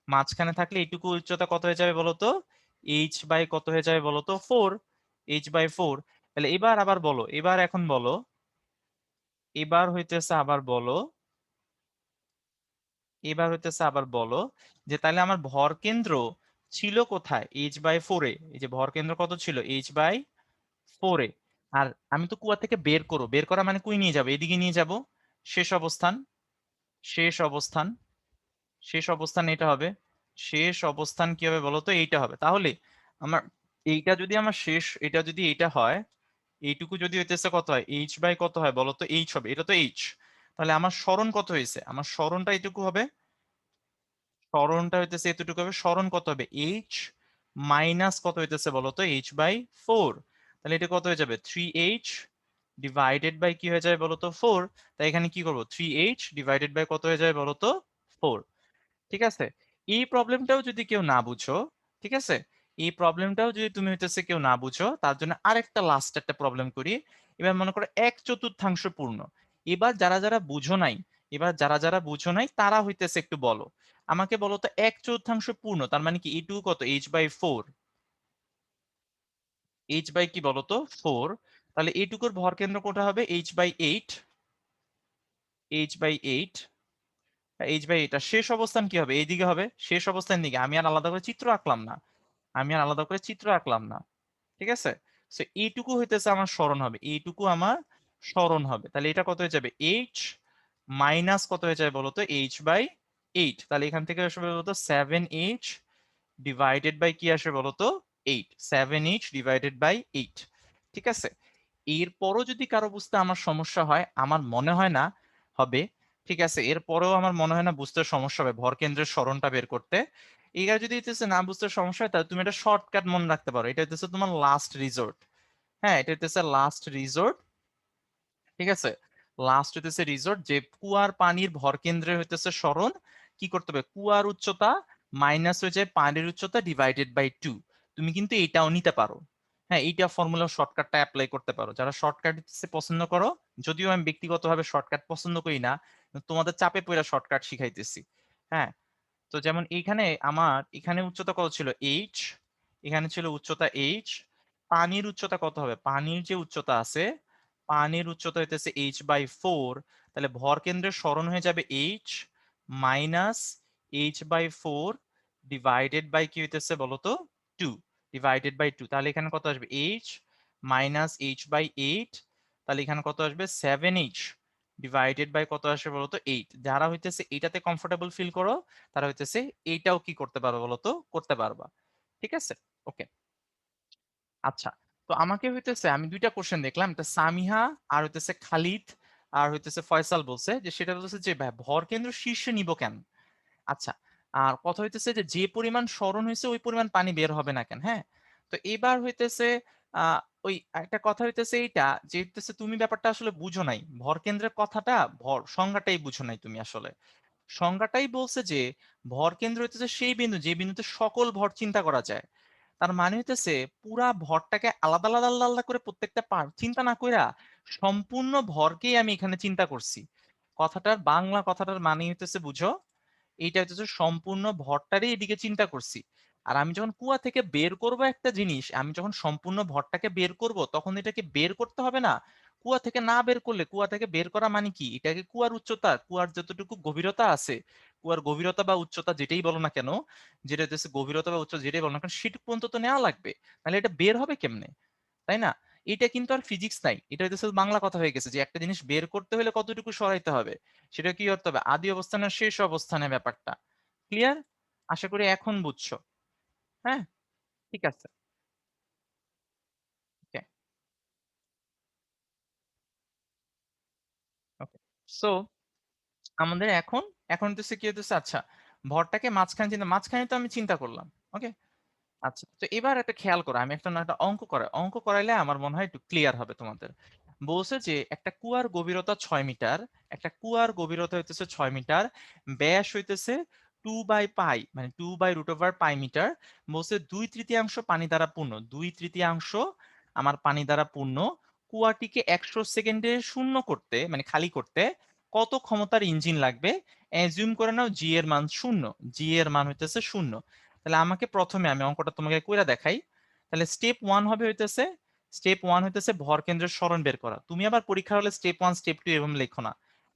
মাঝখানে থাকলে এইটুকু উচ্চতা কত হয়ে যাবে বলতো, কত হয়ে যাবে বলতো, 4। h/4। তাহলে এবার আবার বলো, এবার এখন বলো, এবার হইতেছে আবার বলো এবার হইতেছে আবার বলো যে তাহলে আমার ভর কেন্দ্র ছিল কোথায়, h/4 এ। এই যে ভর কেন্দ্র কত ছিল, h/4 এ। আর আমি তো কুয়া থেকে বের করা মানে কই নিয়ে যাবো, এদিকে নিয়ে যাব, শেষ অবস্থান, শেষ অবস্থান, শেষ অবস্থান এটা হবে। শেষ অবস্থান কি হবে বলতো, এইটা হবে। তাহলে আমার এইটা যদি আমার শেষ, এটা যদি এইটা হয়, এইটুকু যদি হইতেছে কত হয়, h/কত হয় বলতো, h হবে, এটা তো h। তাহলে আমার স্মরণ কত হয়েছে, আমার স্মরণটা এইটুকু হবে, স্মরণটা হইতেছে এতটুকু হবে। স্মরণ কত হবে, h মাইনাস কত হইতেছে বলতো, h/4। তাহলে এটা কত হয়ে যাবে, 3h ডিভাইডেড বাই কি হয়ে যাবে বলতো, 4। তাই এখানে কি করবো, 3h ডিভাইডেড বাই কত হয়ে যাবে বলতো, 4। ঠিক আছে। এই প্রবলেমটাও যদি কেউ না বুঝো, ঠিক আছে, এই প্রবলেমটাও যদি তুমি হইতেছে কেউ না বুঝো, তার জন্য আরেকটা লাস্ট একটা প্রবলেম করি। এবার মনে করো 1/4 পূর্ণ। এবার যারা যারা বুঝো নাই, এবার যারা যারা বুঝো নাই তারা হইতেছে একটু বলো, আমাকে বলো তো 1/4 পূর্ণ তার মানে কি, এইটুকু কত, h/4। h কি বলো তো, 4। তাহলে এইটুকুর ভর কেন্দ্র কোটা হবে, h/8, h/8, h/8। আর শেষ অবস্থান কি হবে, এইদিকে হবে, শেষ অবস্থান দিকে। আমি আর আলাদা করে চিত্র আঁকলাম না, আমি আর আলাদা করে চিত্র আঁকলাম না। ঠিক আছে। সো এইটুকু হইতেছে আমার স্মরণ হবে, এইটুকু আমার স্মরণ হবে। তাহলে এটা কত হয়ে যাবে, h মাইনাস কত হয়ে যাবে বলতো, h/8। তাহলে এখান থেকে আসবে বলতো 7h ডিভাইডেড বাই কি আসে বলতো, 8। 7h divided by 8। ঠিক আছে। এরপরও যদি কারো বুঝতে আমার সমস্যা হয়, আমার মনে হয় না হবে, ঠিক আছে, এরপরেও আমার মনে হয় না বুঝতে সমস্যা হবে ভর কেন্দ্রের সরণটা বের করতে। এরা যদি হইতেছে না বুঝতে সমস্যা হয়, তাহলে তুমি এটা শর্টকাট মনে রাখতে পারো, এটা হইতেছে তোমার লাস্ট রিসোর্ট। হ্যাঁ, এটা হইতেছে লাস্ট রিসোর্ট। ঠিক আছে। লাস্ট হইতেছে রিসোর্ট, যে কুয়ার পানির ভরকেন্দ্রের হইতেছে সরণ কি করতে হবে, কুয়ার উচ্চতা মাইনাস হয়ে যায় পানির উচ্চতা ডিভাইডেড বাই 2। তুমি কিন্তু এটাও নিতে পারো। হ্যাঁ, এইটা ফর্মুলা শর্টকাটটা অ্যাপ্লাই করতে পারো, যারা শর্টকাট পছন্দ করো। যদিও আমি ব্যক্তিগতভাবে শর্টকাট পছন্দ করি না, তোমাদের চাপে পড়ে শর্টকাট শিখাইতেছি। হ্যাঁ। তো যেমন এইখানে আমার এখানে উচ্চতা কত ছিল, h, এখানে ছিল উচ্চতা h। পানির উচ্চতা কত হবে, পানির যে উচ্চতা আছে, পানির উচ্চতা হইতেছে h/4। তাহলে ভর কেন্দ্রের সরণ হয়ে যাবে h minus h/4 divided by কি হইতেছে বলতো, 2, ডিভাইডেড বাই 2। তাহলে এখানে কত আসবে, h মাইনাস h/8। তাহলে এখানে কত আসবে, 7h ডিভাইডেড বাই কত আসে বলতো, 8। যারা হইতেছে এটাতে কমফোর্টেবল ফিল করো, তারা হইতেছে এইটাও কি করতে পারো বলতো, করতে পারবা। ঠিক আছে। ওকে। আচ্ছা। তো আমাকে হইতেছে আমি দুইটা কোশ্চেন দেখলাম, একটা সামিহা আর হইতেছে খালিদ আর হইতেছে ফয়সাল বলছে যে, সেটা বলতেছে যে ভাই ভর কেন্দ্র শীর্ষে নিব কেন। আচ্ছা। আর কথা হইতেছে যে যে পরিমাণ সরণ হয়েছে ওই পরিমাণ পানি বের হবে না কেন। হ্যাঁ। তো এবার হইতেছে আহ ওই একটা কথা হইতেছে এইটা যে হইতেছে তুমি ব্যাপারটা আসলে বুঝো নাই, ভর কেন্দ্রের কথাটা, ভর সংজ্ঞাটাই বুঝো নাই তুমি আসলে। সংজ্ঞাটাই বলছে যে ভর কেন্দ্র হইতেছে সেই বিন্দু যে বিন্দুতে সকল ভর চিন্তা করা যায়। তার মানে হইতেছে পুরা ভরটাকে আলাদা আলাদা আলাদা আলাদা করে প্রত্যেকটা পার্ট চিন্তা না কইরা সম্পূর্ণ ভরকেই আমি এখানে চিন্তা করছি। কথাটার বাংলা কথাটার মানে হইতেছে বুঝো, এইটা হচ্ছে সম্পূর্ণ ভরটারই এদিকে চিন্তা করছি। আর আমি যখন কুয়া থেকে বের করব একটা জিনিস, আমি যখন সম্পূর্ণ ভরটাকে বের করব, তখন এটাকে বের করতে হবে না কুয়া থেকে না বের করলে। কুয়া থেকে বের করা মানে কি, এটাকে কুয়ার উচ্চতা, কুয়ার যতটুকু গভীরতা আছে, কুয়ার গভীরতা বা উচ্চতা যেটাই বলো না কেন, যেটা হচ্ছে গভীরতা বা উচ্চতা যেটাই বলো না কেন, সেটুকু পর্যন্ত তো নেওয়া লাগবে, তাহলে এটা বের হবে কেমনে, তাই না? এটা কিন্তু আর ফিজিক্স নাই, এটা হচ্ছে বাংলা কথা হয়ে গেছে যে একটা জিনিস বের করতে হলে কতটুকু সরাইতে হবে, সেটা কি করতে হবে, আদি অবস্থানের শেষ অবস্থানে ব্যাপারটা। ক্লিয়ার? আশা করি এখন বুঝছো। হ্যাঁ। ঠিক আছে। ওকে। ওকে। সো আমাদের এখন, এখন হচ্ছে কি হতেছে, আচ্ছা ভরটাকে মাঝখানে চিন্তা, মাঝখানে তো আমি চিন্তা করলাম। ওকে। আচ্ছা, তো এবার একটা খেয়াল করো, আমি একটা না একটা অঙ্ক করাইলে আমার মনে হয় একটু ক্লিয়ার হবে তোমাদের। বলছে যে একটা কুয়ার গভীরতা 6 মিটার, একটা কুয়ার গভীরতা হইতেছে 6 মিটার, ব্যাস হইতেছে 2/পাই, মানে 2/√পাই মিটার। বলছে 2/3 পানি দ্বারা পূর্ণ, 2/3 আমার পানি দ্বারা পূর্ণ। কুয়াটিকে 100 সেকেন্ডে শূন্য করতে, মানে খালি করতে কত ক্ষমতার ইঞ্জিন লাগবে। অ্যাজিউম করে নাও জি এর মান শূন্য, জি এর মান হইতেছে শূন্য। তাহলে আমাকে প্রথমে আমি অঙ্কটা তোমাকে কইরা দেখাই। তাহলে স্টেপ 1 হবে হইতেছে, স্টেপ 1 হইতেছে ভর কেন্দ্রের সরণ বের করা। তুমি আবার পরীক্ষা হলে স্টেপ 1 স্টেপ 2 এরকম লেখো না,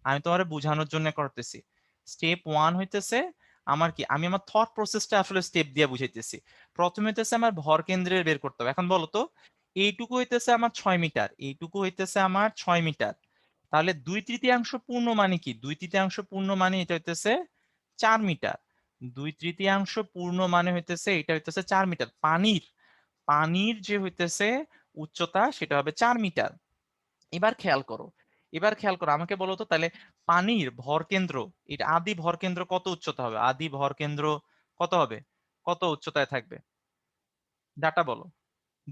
আমি তোমার বোঝানোর জন্য করতেছি। স্টেপ 1 হইতেছে আমার কি, আমি আমার থট প্রসেসটা আসলে স্টেপ দিয়ে বুঝাইতেছি। প্রথমে হইতেছে আমার ভর কেন্দ্রের বের করতে হবে। এখন বলো তো, এইটুকু হইতেছে আমার 6 মিটার, এইটুকু হইতেছে আমার 6 মিটার। তাহলে 2/3 পূর্ণ মানে কি, 2/3 পূর্ণ মানে এটা হইতেছে 4 মিটার। 2/3 পূর্ণ মানে হইতেছে এটা হইতেছে 4 মিটার। পানির পানির যে হইতেছে উচ্চতা সেটা হবে 4 মিটার। এবার খেয়াল করো, এবার খেয়াল করো, আমাকে বলো তো তাহলে পানির ভর কেন্দ্র, এটা আদি ভর কেন্দ্র কত উচ্চতা হবে, আদি ভর কেন্দ্র কত হবে, কত উচ্চতায় থাকবে, ডাটা বলো।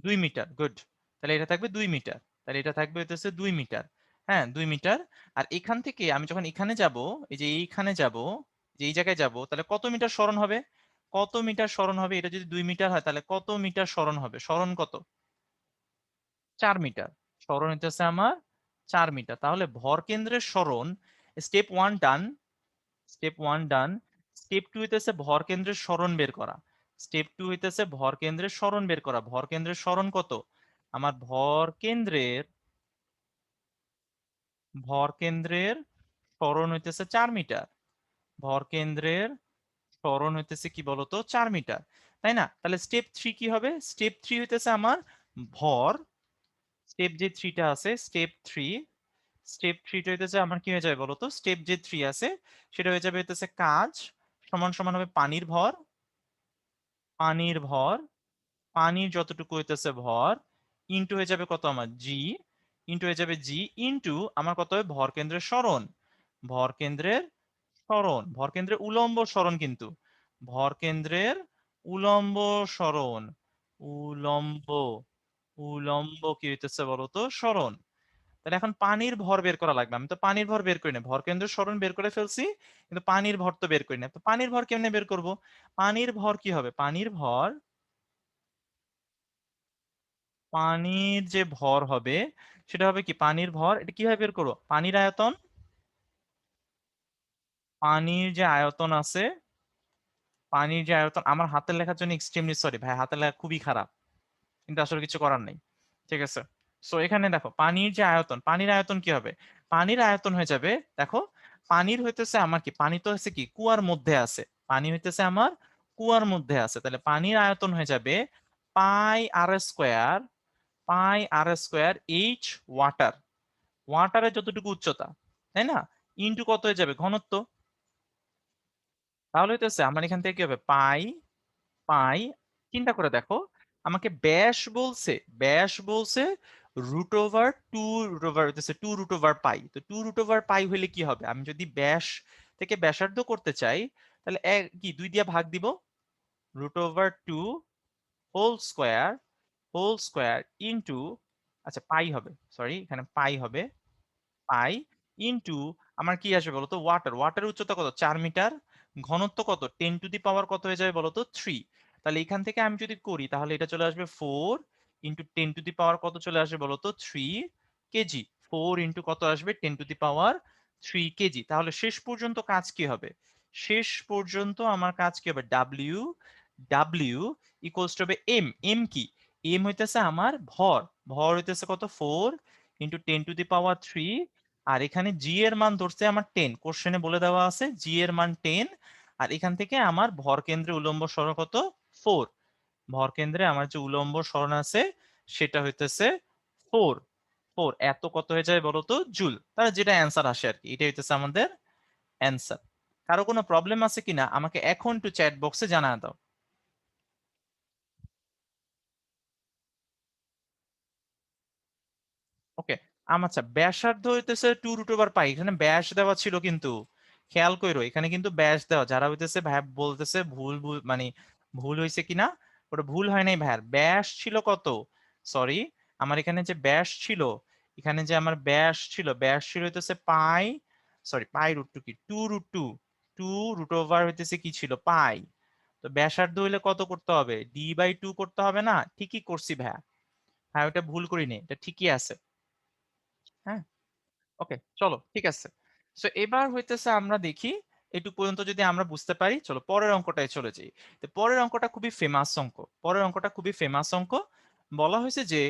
2 মিটার, গুড। তাহলে এটা থাকবে 2 মিটার, তাহলে এটা থাকবে হইতেছে 2 মিটার। হ্যাঁ, 2 মিটার। আর এখান থেকে আমি যখন এখানে যাব, এই যে এইখানে যাব, যে এই জায়গায় যাব, তাহলে কত মিটার সরণ হবে, কত মিটার সরণ হবে, এটা যদি 2 মিটার হয় তাহলে কত মিটার সরণ হবে, সরণ কত, 4 মিটার। সরণ হইতেছে আমার 4 মিটার। তাহলে ভর কেন্দ্রের সরণ, স্টেপ 1 ডান, স্টেপ 1 ডান। স্টেপ 2 হইতেছে ভর কেন্দ্রের সরণ বের করা। স্টেপ 2 হইতেছে ভর কেন্দ্রের সরণ বের করা। ভর কেন্দ্রের সরণ কত, আমার ভর কেন্দ্রের সরণ হইতেছে 4 মিটার। ভর কেন্দ্রের সরণ হইতেছে কি বলতো, 4 মিটার, তাই না? তাহলে স্টেপ 3 কি হবে, স্টেপ 3 হইতেছে আমার ভর, স্টেপ যে 3টা আছে, স্টেপ 3, স্টেপ 3টা হইতেছে আমার কি হয়ে যাবে বলতো, স্টেপ যে 3 আছে সেটা হয়ে যাবে হইতেছে কাজ সমান সমান হবে পানির ভর, পানির ভর, পানির যতটুকু হইতেছে ভর, ইনটু হয়ে যাবে কত আমার জি, ইনটু হয়ে যাবে জি, ইনটু আমার কত হবে ভর কেন্দ্রের সরণ, ভর কেন্দ্রের সরণ, ভর কেন্দ্রের উলম্ব সরণ কিন্তু, ভর কেন্দ্রের উলম্ব সরণ, উলম্ব, উলম্ব কি হইতেছে বলতো, সরণ। তাহলে এখন পানির ভর বের করা লাগবে, আমি তো পানির ভর বের করি না, ভর কেন্দ্র সরণ বের করে ফেলছি কিন্তু পানির ভর তো বের করি না। তো পানির ভর কেমনে বের করব, পানির ভর কি হবে, পানির ভর, পানির যে ভর হবে সেটা হবে কি, পানির ভর এটা কিভাবে বের করবো, পানির আয়তন, পানির যে আয়তন আছে, পানির যে আয়তন, আমার হাতের লেখার জন্য এক্সট্রিমলি সরি ভাই, হাতের লেখা খুবই খারাপ, কিন্তু আসলে কিছু করার নেই, ঠিক আছে। সো এখানে দেখো পানির যে আয়তন, পানির আয়তন কি হবে, পানির আয়তন হয়ে যাবে, দেখো পানির হইতেছে আমার কি, পানি তো হচ্ছে কি কুয়ার মধ্যে আছে, পানি হইতেছে আমার কুয়ার মধ্যে আছে, তাহলে পানির আয়তন হয়ে যাবে পাই আর স্কোয়ার, পাই আর স্কোয়ার এইচ ওয়াটার, ওয়াটারের যতটুকু উচ্চতা, তাই না, ইনটু কত হয়ে যাবে ঘনত্ব। তাহলে হইতেছে আমার এখান থেকে কি হবে, পাই, পাই, চিন্তা করে দেখো, আমাকে ব্যাস বলছে, ব্যাস বলছে √2, √, হইতেছে 2√পাই, তো 2√পাই হইলে কি হবে, আমি যদি ব্যাস থেকে ব্যাসার্ধ করতে চাই তাহলে কি 2 দিয়ে ভাগ দিব, √2 whole square, whole square into, আচ্ছা পাই হবে, সরি এখানে পাই হবে, পাই ইনটু আমার কি আসবে বলতো, ওয়াটার, ওয়াটারের উচ্চতা কত, 4 মিটার, ঘনত্ব কত, 10⁻, কত হয়ে যাবে বলতো, 3। তাহলে এখান থেকে আমি যদি করি তাহলে এটা চলে আসবে 4 ইন্টু 10⁻, কত চলে আসবে বলতো, 3 কেজি। 4 ইন্টু কত আসবে, 10⁻³ তাহলে শেষ পর্যন্ত কাজ কি হবে, শেষ পর্যন্ত আমার কাজ কি হবে, ডাব্লিউ, ডাব্লিউ ইকুয়ালস টু হবে এম, এম কি, এম হইতেছে আমার ভর, ভর হইতেছে কত, 4 ইন্টু 10⁻³ আর এখানে জি এর মান ধরছে আমার 10, কোশ্চেনে বলে দেওয়া আছে জি এর মান 10, আর এখান থেকে আমার ভর কেন্দ্রে উলম্ব সরণ কত, 4, ভর কেন্দ্রে আমার যে উলম্ব সরণ আছে সেটা হইতেছে 4, 4 এত কত হয়ে যায় বলতো, জুল। তাহলে যেটা অ্যান্সার আসে আর কি, এটা হইতেছে আমাদের অ্যান্সার। কারো কোনো প্রবলেম আছে কিনা আমাকে এখন একটু চ্যাট বক্সে জানা দাও। ওকে, আচ্ছা ব্যাসার্ধ হইতেছে 2√পাই, এখানে ব্যাস দেওয়া ছিল কিন্তু, খেয়াল কইরো এখানে কিন্তু ব্যাস দেওয়া, যারা হইতেছে ভাই বলতেছে ভুল ভুল মানে ভুল হয়েছে কিনা, ওটা ভুল হয় নাই ভাইয়ার, ব্যাস ছিল কত, সরি আমার এখানে যে ব্যাস ছিল, এখানে যে আমার ব্যাস ছিল, ব্যাস ছিল হইতেছে পাই, সরি পাই√2 কি, 2√2, 2√ওভার হইতেছে কি ছিল, পাই। তো ব্যাসার্ধ হইলে কত করতে হবে, d/2 করতে হবে না, ঠিকই করছি ভাইয়া, হ্যাঁ ওটা ভুল করিনি, এটা ঠিকই আছে। হ্যাঁ, ওকে চলো ঠিক আছে। সো এবার হইতেছে আমরা দেখি এটুক পর্যন্ত যদি আমরা বুঝতে পারি, চলো পরের অঙ্কটায় চলে যাই। তো পরের অঙ্কটা খুবই ফেমাস অঙ্ক, পরের অঙ্কটা খুবই ফেমাস অঙ্ক। বলা হয়েছে যে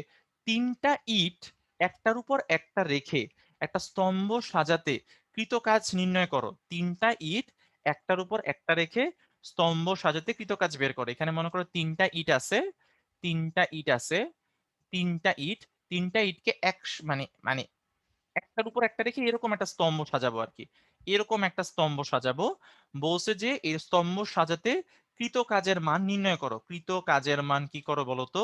3টা ইট একটার উপর একটা রেখে একটা স্তম্ভ সাজাতে কৃতকাজ নির্ণয় করো। 3টা ইট একটার উপর একটা রেখে স্তম্ভ সাজাতে কৃতকাজ বের করো। এখানে মনে করো 3টা ইট আছে, 3টা ইট আছে, 3টা ইট, 3টা ইটকে মানে মানে একটার উপর একটা রেখে এরকম একটা স্তম্ভ সাজাবো আর কি। এরকম একটা স্তম্ভ সাজাবো। বলছে যে এই স্তম্ভ সাজাতে কৃত কাজের মান নির্ণয় করো। কৃত কাজের মান কি করো বলো তো?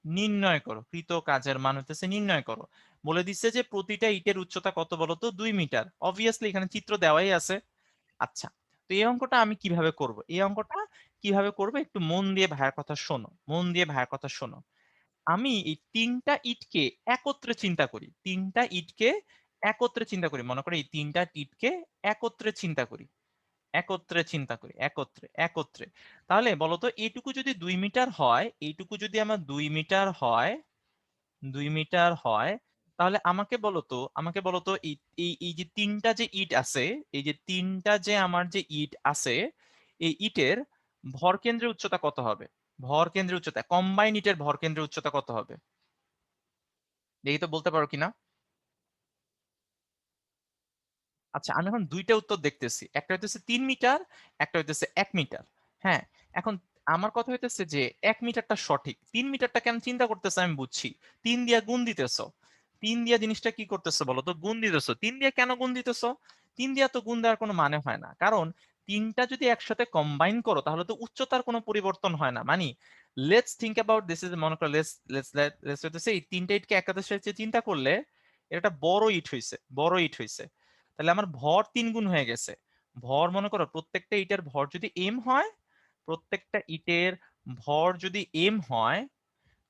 নির্ণয় করো। কৃত কাজের মান হতেছে নির্ণয় করো। বলে দিচ্ছে যে প্রতিটা ইটের উচ্চতা কত বলো তো? 2 মিটার। অবভিয়াসলি এখানে চিত্র দেওয়াই আছে। আচ্ছা, তো এই অঙ্কটা আমি কিভাবে করব? এই অঙ্কটা কিভাবে করবো একটু মন দিয়ে ভাইয়ের কথা শোনো, মন দিয়ে ভাইয়ের কথা শোনো। আমি এই 3টা ইটকে একত্রে চিন্তা করি, 3টা ইটকে একত্রে চিন্তা করি, মনে করি এই 3টা ইটকে একত্রে চিন্তা করি, একত্রে চিন্তা করি, একত্রে একত্রে। তাহলে বলতো এইটুকু যদি 2 মিটার হয়, এইটুকু যদি আমার 2 মিটার হয়, 2 মিটার হয়, তাহলে আমাকে বলতো, আমাকে বলতো এই এই এই যে 3টা যে ইট আছে, এই যে 3টা যে আমার যে ইট আছে, এই ইটের ভর কেন্দ্রের উচ্চতা কত হবে? ভর কেন্দ্রের উচ্চতা, কম্বাইন ইটের ভর কেন্দ্রের উচ্চতা কত হবে? দেখি তো বলতে পারো কিনা। আচ্ছা, আমি এখন দুইটা উত্তর দেখতেছি, একটা হইতেছে 3 মিটার, একটা হইতেছে 1 মিটার। হ্যাঁ, এখন আমার কথা হইতেছে যে 1 মিটারটা সঠিক, 3 মিটারটা কেন চিন্তা করতেছে আমি বুঝছি। 3 দিয়া গুণ দিতেছো, 3 দিয়া জিনিসটা কি করতেছো বলো তো? গুণ দিতেছো। 3 দিয়া কেন গুণ দিতেছো? 3 দিয়া তো গুণ দেওয়ার কোনো মানে হয় না, কারণ 3টা যদি একসাথে কম্বাইন করো তাহলে তো উচ্চতার কোনো পরিবর্তন হয় না। মানে let's think about this, is মনে করো লেটস লেটস লেটস হইতেছে এই 3টা ইটকে একাদের সাথে চিন্তা করলে এটা একটা বড় ইট হইছে, বড় ইট হইছে। তাহলে আমার ভর 3 গুণ হয়ে গেছে। ভর মনে করো প্রত্যেকটা ইটের ভর যদি এম হয়, প্রত্যেকটা ইটের ভর যদি এম হয়,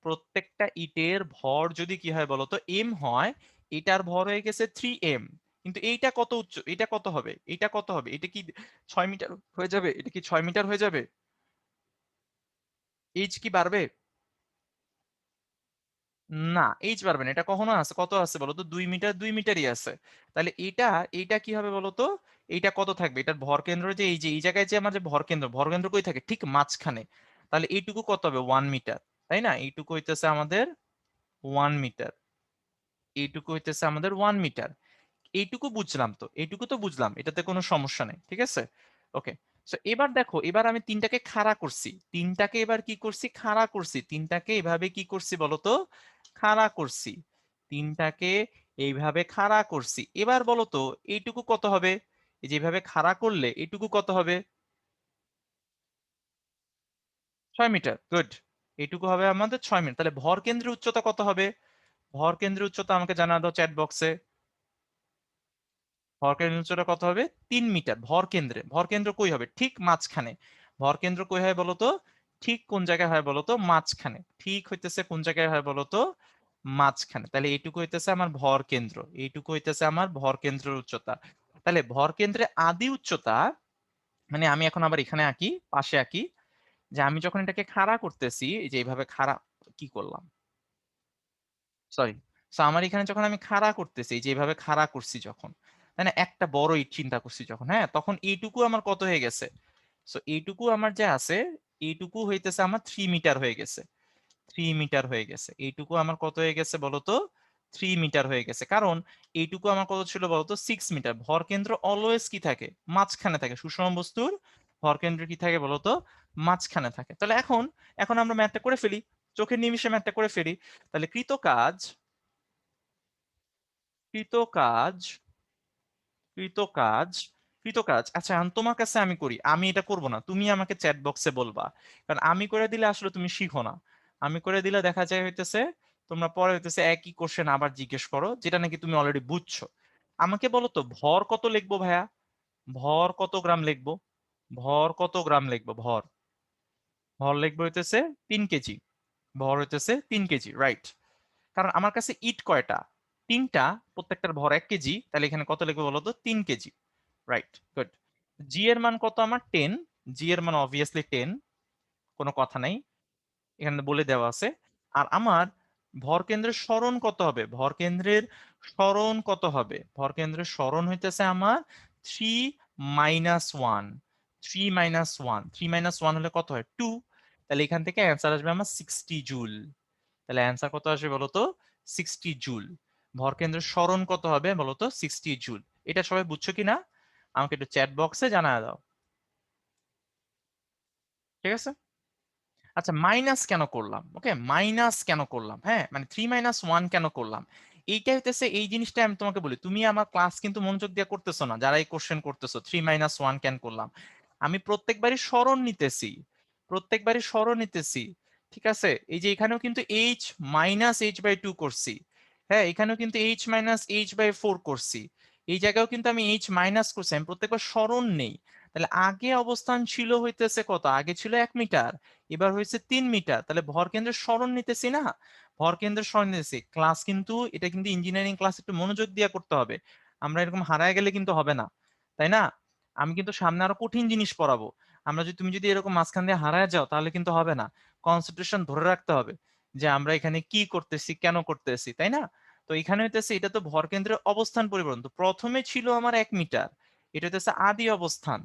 প্রত্যেকটা ইটের ভর যদি কি হয় বলতো? এম হয়। এটার ভর হয়ে গেছে 3m। কিন্তু এইটা কত উচ্চ, এটা কত হবে? এটা কত হবে? এটা কি 6 মিটার হয়ে যাবে? এটা কি 6 মিটার হয়ে যাবে? এইচ কি বাড়বে? না, এইচ পারবে না। এটা কখনো আছে, কত আছে বলো তো? 2 মিটার, 2 মিটারই আছে। তাহলে এটা, এইটা কি হবে বলো তো? এইটা কত থাকবে? এটার ভর কেন্দ্র যে এই যে এই জায়গায় যে আমার যে ভর কেন্দ্র, ভর কেন্দ্র কই থাকে? ঠিক মাঝখানে। তাহলে এইটুকু কত হবে? 1 মিটার। তাই না? এইটুকু হইতেছে আমাদের 1 মিটার। এইটুকু হইতেছে আমাদের 1 মিটার। এইটুকু বুঝলাম তো, এইটুকু তো বুঝলাম, এটাতে কোনো সমস্যা নেই, ঠিক আছে। ওকে। সো এবার দেখো, এবার আমি 3টাকে খাড়া করছি, 3টাকে এবার কি করছি? খাড়া করছি। 3টাকে এভাবে কি করছি বলতো? খাড়া করছি। 3টাকে এইভাবে খাড়া করছি। এবার বলতো এইটুকু কত হবে? এই যেভাবে খাড়া করলে এইটুকু কত হবে? 6 মিটার। গুড। এইটুকু হবে আমাদের 6 মিটার। তাহলে ভর কেন্দ্রের উচ্চতা কত হবে? ভর কেন্দ্রের উচ্চতা আমাকে জানা দাও চ্যাট বক্সে। ভর কেন্দ্রের উচ্চতা কত হবে? 3 মিটার। ভর কেন্দ্রে, ভর কেন্দ্র কই হবে? ঠিক মাঝখানে। ভর কেন্দ্র কই হয় বলতো? ঠিক কোন জায়গায় হয় বলতো? মাঝখানে। ঠিক হইতেছে কোন জায়গায় হয় বলতো? মাঝখানে। তাহলে এইটুকু হইতেছে আমার ভর কেন্দ্র, এইটুকু হইতেছে আমার ভর কেন্দ্রের উচ্চতা। তাহলে ভর কেন্দ্রে আদি উচ্চতা, মানে আমি এখন আবার এখানে আঁকি, পাশে আঁকি, যে আমি যখন এটাকে খাড়া করতেছি, এই যে এইভাবে খাড়া, কি করলাম, সরি। সো আমার এখানে যখন আমি খাড়া করতেছি, এই যে এইভাবে খাড়া করছি যখন, তাই না, একটা বড় ইট চিন্তা করছি যখন, হ্যাঁ, তখন এইটুকু আমার কত হয়ে গেছে? সো এইটুকু আমার যে আছে, এইটুকু হইতেছে আমার 3 মিটার হয়ে গেছে। 3 মিটার হয়ে গেছে। এইটুকু আমার কত হয়ে গেছে বলতো? 3 মিটার হয়ে গেছে। কারণ এইটুকু আমার কত ছিল বলতো? 6 মিটার। ভর কেন্দ্র অলওয়েজ কি থাকে? মাঝখানে থাকে। সুষম বস্তুর ভর কেন্দ্র কি থাকে বলতো? মাঝখানে থাকে। তাহলে এখন, এখন আমরা ম্যাথটা করে ফেলি, চোখের নিমিষে ম্যাথটা করে ফেলি। তাহলে কৃত কাজ, কৃত কাজ, কৃত কাজ, কৃত কাজ। আচ্ছা, এখন তোমার কাছে আমি করি, আমি এটা করব না, তুমি আমাকে চ্যাট বক্সে বলবা। কারণ আমি করে দিলে আসলে তুমি শিখো না। আমি করে দিলে দেখা যায় হইতেছে তোমরা পরে হইতেছে একই কোশ্চেন আবার জিজ্ঞেস করো, যেটা নাকি তুমি অলরেডি বুঝছো। আমাকে বলো তো ভর কত লিখবো ভাইয়া? ভর কত গ্রাম লিখবো? ভর কত গ্রাম লিখবো? ভর, ভর লিখবো হইতেছে 3 কেজি। ভর হইতেছে 3 কেজি, রাইট। কারণ আমার কাছে ইট কয়টা? 3টা। প্রত্যেকটার ভর 1 কেজি। তাহলে এখানে কত লিখবো বলো তো? 3 কেজি। Right, good. জি এর মান কত আমার? 10। জি এর মান অবভিয়াসলি 10, কোনো কথা নাই, এখানে বলে দেওয়া আছে। আর আমার ভর কেন্দ্রের সরণ কত হবে? ভর কেন্দ্রের সরণ কত হবে? ভর কেন্দ্রের সরণ হইতেছে আমার 3 - 1। 3 - 1, 3 - 1 হলে কত হয়? 2। তাহলে এখান থেকে অ্যান্সার আসবে আমার 60 জুল। তাহলে অ্যান্সার কত আসবে বলতো? 60 জুল। ভর কেন্দ্রের সরণ কত হবে বলতো? 60 জুল। এটা সবাই বুঝছো কিনা আমাকে একটু চ্যাট বক্সে জানায় দাও। ঠিক আছে, আচ্ছা মাইনাস কেন করলাম, ওকে মাইনাস কেন করলাম, হ্যাঁ মানে 3 - 1 কেন করলাম, এইটা হইতেছে এই জিনিসটা আমি তোমাকে বলি, তুমি আমার ক্লাস কিন্তু মনোযোগ দিয়ে করতেছো না যারা এই কোশ্চেন করতেছো 3 - 1 কেন করলাম। আমি প্রত্যেকবারই স্মরণ নিতেছি, প্রত্যেকবারই স্মরণ নিতেছি। ঠিক আছে, এই যে এখানেও কিন্তু h - h/2 করছি, হ্যাঁ এখানেও কিন্তু h - h/4 করছি, এই জায়গাও কিন্তু আমি h মাইনাস করছি, আমি প্রত্যেকবার স্মরণ নেই। তাহলে আগে অবস্থান ছিল হইতেছে কত, আগে ছিল 1 মিটার, এবার হয়েছে 3 মিটার, তাহলে ভর কেন্দ্রের স্মরণ নিতেছি না, ভর কেন্দ্রের স্মরণ নিতেছি। ক্লাস কিন্তু এটা কিন্তু ইঞ্জিনিয়ারিং ক্লাস, একটু মনোযোগ দিয়ে করতে হবে, আমরা এরকম হারায় গেলে কিন্তু হবে না, তাই না? আমি কিন্তু সামনে আরো কঠিন জিনিস পড়াবো, আমরা যদি তুমি যদি এরকম মাঝখান দিয়ে হারায় যাও তাহলে কিন্তু হবে না, কনসেন্ট্রেশন ধরে রাখতে হবে যে আমরা এখানে কি করতেছি কেন করতেছি, তাই না? তো এখানে হইতেছে এটা তো ভর কেন্দ্রের অবস্থান পরিবর্তন, তো প্রথমে ছিল আমার 1 মিটার, এটা হইতেছে আদি অবস্থান।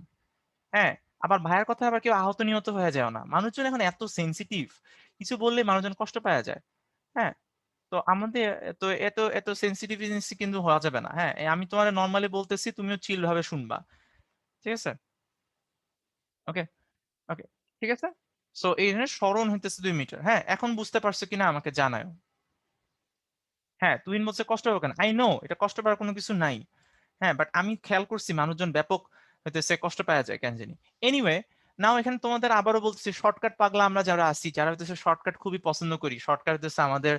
হ্যাঁ, আবার ভাইয়ের কথা আবার কেউ আহত নিহত হয়ে যায় না, মানুষজন এখন এত সেনসিটিভ, কিছু বললে মানুষজন কষ্ট পাওয়া যায়। হ্যাঁ, তো আমাদের তো এত এত সেনসিটিভ কিন্তু হওয়া যাবে না। হ্যাঁ, আমি তোমার নর্মালি বলতেছি, তুমিও চিল ভাবে শুনবা। ঠিক আছে, ওকে ওকে, ঠিক আছে। সো এই জন্য স্মরণ হইতেছে 2 মিটার। হ্যাঁ, এখন বুঝতে পারছো কিনা আমাকে জানাও। হ্যাঁ, তুহিন বলছে কষ্ট হবে কেন, আই নো এটা কষ্ট পাওয়ার কোনো কিছু নাই। হ্যাঁ, বাট আমি খেয়াল করছি মানুষজন ব্যাপক হইতেছে কষ্ট পাওয়া যায় কেন জানি। এনিওয়ে, নাও এখানে তোমাদের আবারও বলতেছি, শর্টকাট পাগলা আমরা যারা আছি, যারা হইতেছে শর্টকাট খুবই পছন্দ করি, শর্টকাট হইতেছে আমাদের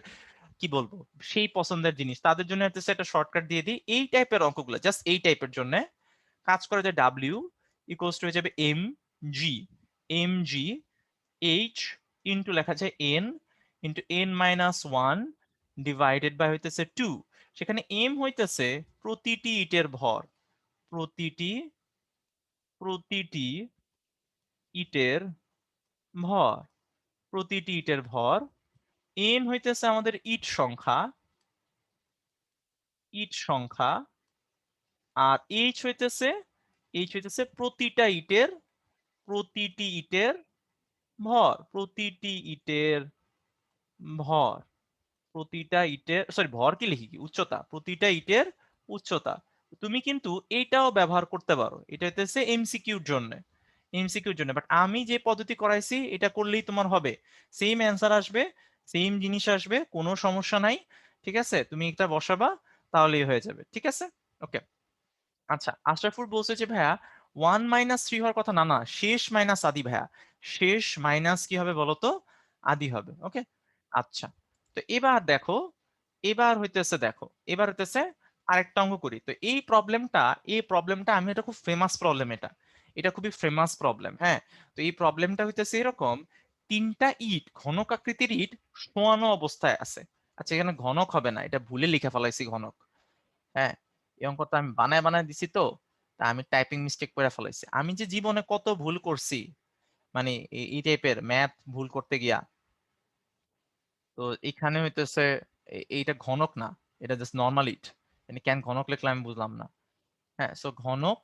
কি বলবো সেই পছন্দের জিনিস, তাদের জন্য হইতেছে একটা শর্টকাট দিয়ে দিই, এই টাইপের অঙ্কগুলো জাস্ট এই টাইপের জন্য কাজ করে, যে ডাব্লিউ ইকুয়ালস টু হয়ে যাবে জি, জি ইন্টু লেখা যায় n ডিভাইডেড বাই হইতেছে 2, সেখানে এম হইতেছে প্রতিটি ইটের ভর, প্রতিটি প্রতিটি ইটের ভর, প্রতিটি ইটের ভর, এন হইতেছে আমাদের ইট সংখ্যা, ইট সংখ্যা, আর এইচ হইতেছে প্রতিটা ইটের, প্রতিটি ইটের ভর, প্রতিটি ইটের ভর, প্রতিটা ইটের সরি ভর কি লিখি কি উচ্চতা, প্রতিটা ইটের উচ্চতা। তুমি কিন্তু এইটাও ব্যবহার করতে পারো, এটা হইতেছে এমসিকিউর জন্য, এমসিকিউর জন্য, বাট আমি যে পদ্ধতি করাইছি এটা করলেই তোমার হবে, সেম অ্যান্সার আসবে, সেম জিনিস আসবে, কোনো সমস্যা নাই। ঠিক আছে, তুমি এটা বসাবা তাহলেই হয়ে যাবে। ঠিক আছে, ওকে। আচ্ছা, আশরাফুল বলছে যে ভাইয়া 1 - 3 হওয়ার কথা, না না, শেষ মাইনাস আদি ভাইয়া, শেষ মাইনাস কি হবে বলতো, আদি হবে। ওকে, আচ্ছা, তো এবার দেখো, এবার হইতেছে দেখো, এবার হইতেছে আরেকটা অঙ্ক করি। তো এই প্রবলেমটা আমি, এটা খুব ফেমাস প্রবলেম, এটা এটা খুবই ফেমাস প্রবলেম। হ্যাঁ, তো এই প্রবলেমটা হইতেছে এরকম, তিনটা ইট, ঘনক আকৃতির ইট শোয়ানো অবস্থায় আছে। আচ্ছা, এখানে ঘনক হবে না, এটা ভুলে লিখে ফেলাইছি ঘনক। হ্যাঁ, এই অঙ্কটা আমি বানায় বানায় দিছি, তো তা আমি টাইপিং মিস্টেক করে ফেলাইছি, আমি যে জীবনে কত ভুল করছি, মানে এই টাইপের ম্যাথ ভুল করতে গিয়া। তো এখানে হইতেছে এইটা ঘনক না, এটা জাস্ট নর্মাল ইট, মানে কেন ঘনক লিখলাম আমি বুঝলাম না। হ্যাঁ, সো ঘনক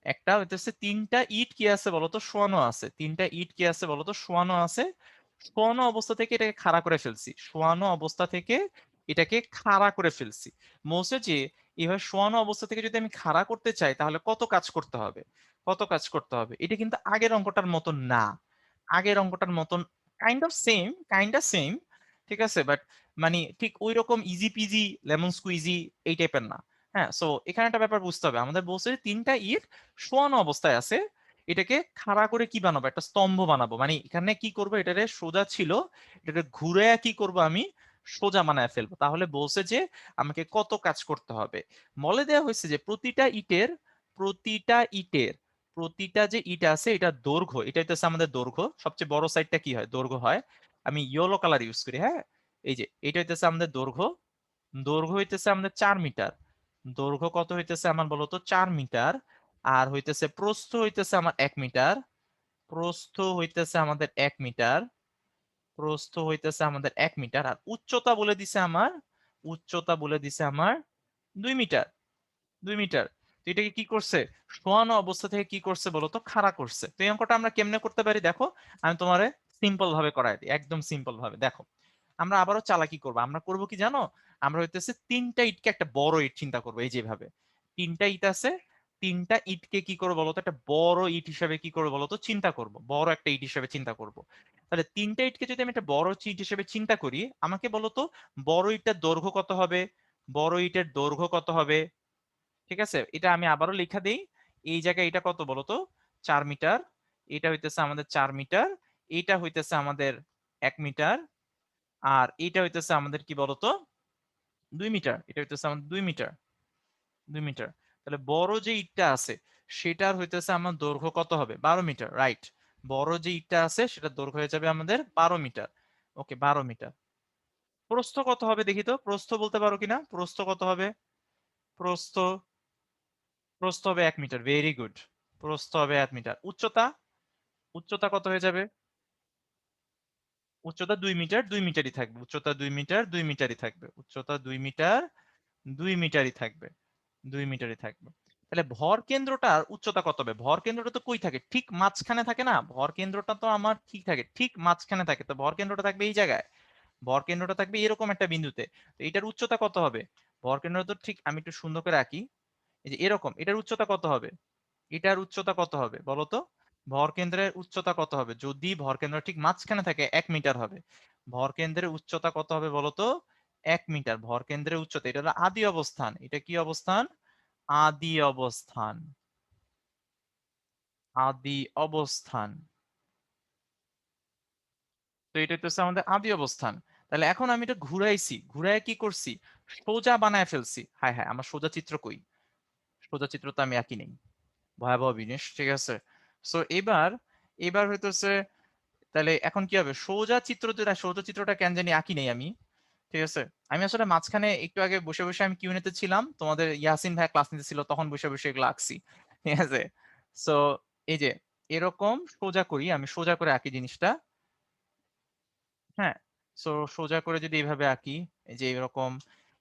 একটা হইতেছে, তিনটা ইট কি আছে বলতো, শোয়ানো আছে, তিনটা ইট কি আছে বলতো, শোয়ানো আছে, শোয়ানো অবস্থা থেকে এটাকে খাড়া করে ফেলছি, শোয়ানো অবস্থা থেকে এটাকে খাড়া করে ফেলছি। মৌসে যে এইভাবে শোয়ানো অবস্থা থেকে যদি আমি খাড়া করতে চাই তাহলে কত কাজ করতে হবে, কত কাজ করতে হবে, এটা কিন্তু আগের অঙ্কটার মতন না, আগের অঙ্কটার মতন কাইন্ড অফ সেম, ঠিক আছে, বাট মানে ঠিক ওই রকম ইজি পিজি লেমন স্কুইজি এই টাইপের না। হ্যাঁ, সো এখানে একটা ব্যাপার বুঝতে হবে, আমাদের বলছে যে তিনটা ইট শোয়ানো অবস্থায় আছে, এটাকে খাড়া করে কি বানাবো, একটা স্তম্ভ বানাবো, মানে এখানে কি করবো, এটারে সোজা ছিল, এটাকে ঘুরে কি করব আমি, সোজা বানায় ফেলবো। তাহলে বলছে যে আমাকে কত কাজ করতে হবে, বলে দেওয়া হয়েছে যে প্রতিটা ইটের প্রতিটা যে ইট আছে এটা দৈর্ঘ্য, এটা হইতেছে আমাদের দৈর্ঘ্য, সবচেয়ে বড় সাইডটা কি হয়, দৈর্ঘ্য হয়, আমি ইয়েলো কালার ইউজ করি। হ্যাঁ, এই যে এটা হইতেছে আমাদের দৈর্ঘ্য, দৈর্ঘ্য হইতেছে আমাদের 4 মিটার, দৈর্ঘ্য কত হইতেছে আমার বলতো 4 মিটার, আর হইতেছে প্রস্থ হইতেছে আমার 1 মিটার, প্রস্থ হইতেছে আমাদের 1 মিটার, প্রস্থ হইতেছে আমাদের 1 মিটার, আর উচ্চতা বলে দিছে আমার, উচ্চতা বলে দিছে আমার 2 মিটার, 2 মিটার। তো এটাকে কি করছে, শোয়ানো অবস্থা থেকে কি করছে বলতো, খাড়া করছে। তো এই অঙ্কটা আমরা কেমনে করতে পারি দেখো, আমি তোমারে সিম্পল ভাবে করাই দিই, একদম সিম্পল ভাবে দেখো। আমরা আবারও চালাকি করবো, আমরা করবো কি জানো, আমরা হইতেছে তিনটা ইটকে একটা বড় ইট চিন্তা করবো, এই যেভাবে তিনটা ইট আছে, তিনটা ইটকে কি করবো বলতো, একটা বড় ইট হিসাবে কি করবো বলতো, চিন্তা করব, বড় একটা ইট হিসাবে চিন্তা করব। তাহলে তিনটা ইটকে যদি আমি একটা বড় ইট হিসেবে চিন্তা করি, আমাকে বলতো বড় ইটটার দৈর্ঘ্য কত হবে, বড় ইটের দৈর্ঘ্য কত হবে। ঠিক আছে, এটা আমি আবারও লেখা দেই। এই জায়গায় এটা কত বলতো, 4 মিটার। এটা হইতেছে আমাদের 4 মিটার। এটা হইতেছে আমাদের 1 মিটার। আর এটা হইতেছে আমাদের কি বলতো, 2 মিটার। এটা হইতেছে আমাদের 2 মিটার। 2 মিটার। তাহলে বড় যে ইটটা আছে সেটার হইতেছে আমার দৈর্ঘ্য কত হবে, 12 মিটার, রাইট। বড় যে ইটটা আছে সেটার দৈর্ঘ্য হয়ে যাবে আমাদের 12 মিটার। ওকে, 12 মিটার। প্রস্থ কত হবে দেখি তো, প্রস্থ বলতে পারো কিনা, প্রস্থ কত হবে। প্রস্থ, প্রস্থ হবে 1 মিটার, ভেরি গুড। প্রস্থ হবে 1 মিটার। উচ্চতা, উচ্চতা কত হয়ে যাবে, উচ্চতা 2 মিটার, 2 মিটারই থাকবে। উচ্চতা 2 মিটার, 2 মিটারই থাকবে। উচ্চতা 2 মিটার, 2 মিটারই থাকবে। 2 মিটারই থাকবে। তাহলে ভর কেন্দ্রটার উচ্চতা কত হবে, ভর কেন্দ্রটা তো কই থাকে, ঠিক মাঝখানে থাকে না, ভর কেন্দ্রটা তো আমার ঠিক থাকে, ঠিক মাঝখানে থাকে, তো ভর কেন্দ্রটা থাকবে এই জায়গায়। ভর কেন্দ্রটা থাকবে এরকম একটা বিন্দুতে। তো এটার উচ্চতা কত হবে, ভর কেন্দ্র তো ঠিক, আমি একটু সুন্দর করে আঁকি, এই যে এরকম, এটার উচ্চতা কত হবে, এটার উচ্চতা কত হবে বলো তো। ভর কেন্দ্রের উচ্চতা কত হবে, যদি ভর কেন্দ্র ঠিক মাঝখানে থাকে 1 মিটার হবে। ভর কেন্দ্রের উচ্চতা কত হবে বলো তো, 1 মিটার। ভর কেন্দ্রের উচ্চতা, এটা হলো আদি অবস্থান। এটা কি অবস্থান, আদি অবস্থান। আদি অবস্থান। তো এটা হচ্ছে আমাদের আদি অবস্থান। তাহলে এখন আমি এটা ঘুরাইছি, ঘুরাই কি করছি, সোজা বানায় ফেলছি। হায় হায়, আমার সোজা চিত্র কই, সোজা চিত্র তো আমি আঁকি নেই, ভয়াবহ জিনিস। ঠিক আছে, সো এবার, এবার হইতেছে, তাহলে এখন কি হবে, সোজা চিত্র যেটা, সোজা চিত্রটা কেন জানি আঁকি নেই আমি। ঠিক আছে, আমি আসলে মাঝখানে একটু আগে বসে বসে আমি কিউএনএ ছিলাম, তোমাদের ইয়াসিন ভাই ক্লাস নিতে ছিল, তখন বসে বসে এগুলো আঁকছি। ঠিক আছে, সো এই যে এরকম সোজা করি, আমি সোজা করে আঁকি জিনিসটা। হ্যাঁ, সো সোজা করে যদি এইভাবে আঁকি, এই যে এরকম,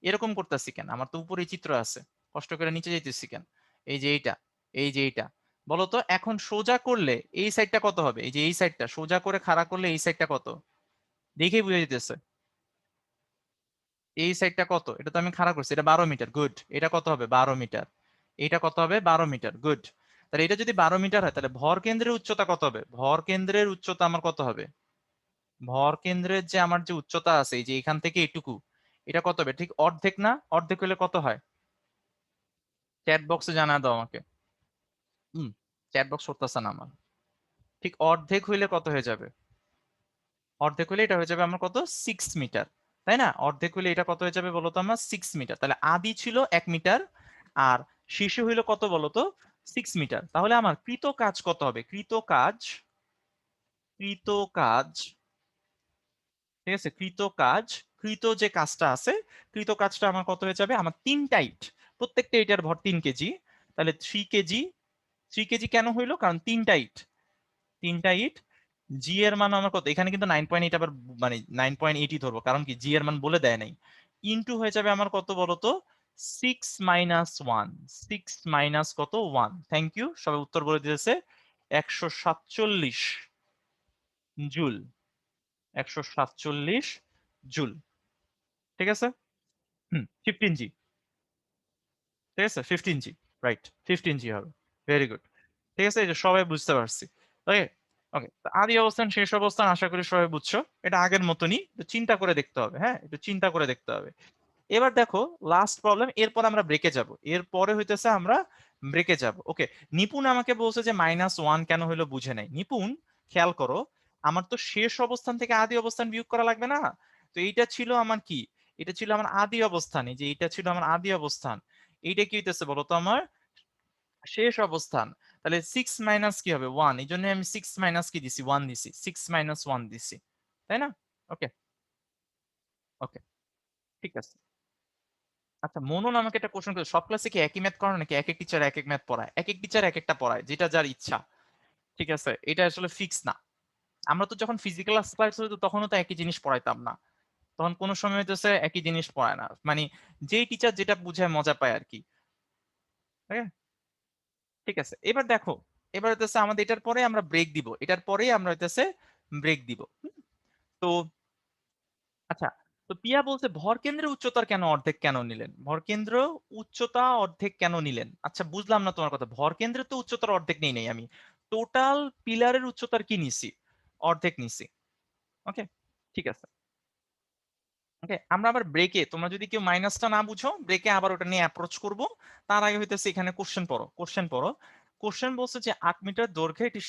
এরকম করতেছি কেন, আমার তো উপরে চিত্র আছে, কষ্ট করে নিচে যাইতেছি কেন। এই যে এইটা, এই যে এইটা, বলতো এখন সোজা করলে এই সাইডটা কত হবে, এই যে এই সাইডটা সোজা করে খাড়া করলে এই সাইডটা কত, দেখেই বুঝে যেতেছে। এই সাইডটা কত, এটা তো আমি খাড়া করছি, এটা 12 মিটার, গুড। এটা কত হবে, 12 মিটার। এটা কত হবে, 12 মিটার, গুড। তাহলে এটা যদি 12 মিটার হয়, তাহলে ভর কেন্দ্রের উচ্চতা কত হবে, ভর কেন্দ্রের উচ্চতা আমার কত হবে, ভর কেন্দ্রের যে আমার যে উচ্চতা আছে, এই যে এখান থেকে এটুকু, এটা কত হবে, ঠিক অর্ধেক না, অর্ধেক হলে কত হয়, চ্যাট বক্সে জানা দাও আমাকে। হুম, চ্যাট বক্স করতেছে না আমার। ঠিক অর্ধেক হইলে কত হয়ে যাবে, অর্ধেক হলে এটা হয়ে যাবে আমার কত, 6 মিটার। তাই না, অর্ধেক হলে এটা কত হয়ে যাবে বলতো, আমার 6 মিটার। তাহলে আদি ছিল 1 মিটার, আর শিশু হইলো কত বলতো, 6 মিটার। তাহলে আমার কৃত কাজ কত হবে, কৃত কাজ, কৃত কাজ, ঠিক আছে, কৃত কাজ, কৃত যে কাজটা আছে, কৃত কাজটা আমার কত হয়ে যাবে, আমার 3টা ইট, প্রত্যেকটা ইটের ভর 3 কেজি। তাহলে 3 কেজি। 3 কেজি কেন হইলো, কারণ 3টা ইট, 3টা ইট। জি এর মান আমার কত, এখানে কিন্তু 9.8, আবার মানে 9.8ই ধরবো, কারণ কি জি এর মান বলে দেয় নাই। ইনটু হয়ে যাবে আমার কত বলতো, 6 - 1, 6 - কত 1, থ্যাংক ইউ, সবাই উত্তর বলে দিয়েছে, 147 জুল। 147 জুল। ঠিক আছে, হুম, 15 জি। ঠিক আছে, 15 জি, রাইট, 15 জি হবে। Very good. ঠিক আছে, এই যে সবাই বুঝতে পারছি। ওকে, ওকে, আদি অবস্থান শেষ অবস্থান আশা করি সবাই বুঝছো। এটা আগের মতনই, একটু চিন্তা করে দেখতে হবে, হ্যাঁ, একটু চিন্তা করে দেখতে হবে। এবার দেখো লাস্ট প্রবলেম, এরপর আমরা ব্রেকে যাব, এরপরে হইতেছে আমরা ব্রেকে যাব। ওকে, নিপুণ আমাকে বলছে যে -1 কেন হলো বুঝে নাই। নিপুণ, খেয়াল করো, আমার তো শেষ অবস্থান থেকে আদি অবস্থান বিয়োগ করা লাগবে না। তো এইটা ছিল আমার কি, এটা ছিল আমার আদি অবস্থান, এই যে এটা ছিল আমার আদি অবস্থান। এইটা কি হইতেছে বলো তো, আমার শেষ অবস্থান। তাহলে 6 - কি হবে, 1, এই জন্য আমি 6 - কি দিছি, 1 দিছি, 6 - 1 দিছি। তাই না? ওকে, ওকে, ঠিক আছে। আচ্ছা, মনন আমাকে একটা কোশ্চেন করে, সব ক্লাসে কি একই ম্যাথ করানো নাকি এক এক টিচার এক এক ম্যাথ পড়ায়, এক এক টিচার এক একটা পড়ায়, যেটা যার ইচ্ছা। ঠিক আছে, এটা আসলে ফিক্স না। আমরা তো যখন ফিজিক্যাল ক্লাস হতো তখনও তো একই জিনিস পড়াইতাম না, তখন কোনো সময় হইতেছে একই জিনিস পড়ায় না, মানে যেই টিচার যেটা বুঝায় মজা পায় আর কি। ঠিক আছে, ঠিক আছে, এবার দেখো, এবার হইতেছে আমাদের এটার পরে আমরা ব্রেক দিব, এটার পরেই আমরা হইতেছে ব্রেক দিব। তো আচ্ছা, তো পিয়া বলছে ভরকেন্দ্রের উচ্চতার কেন অর্ধেক কেন নিলেন? ভরকেন্দ্র উচ্চতা অর্ধেক কেন নিলেন? আচ্ছা বুঝলাম না তোমার কথা। ভরকেন্দ্রের তো উচ্চতার অর্ধেক নেই নাই আমি, টোটাল পিলারের উচ্চতার কি নিছি? অর্ধেক নিছি। ওকে, ঠিক আছে। ওকে, আমরা আবার ব্রেকে, তোমরা যদি কেউ মাইনাসটা না বুঝো, ব্রেকে আবার ওটা নিয়ে অ্যাপ্রোচ করব। তার আগে হইতেছে এখানে কোশ্চেন পড়ো, কোশ্চেন পড়ো। কোশ্চেন বলছে যে 8 মিটার দৈর্ঘ্যে একটি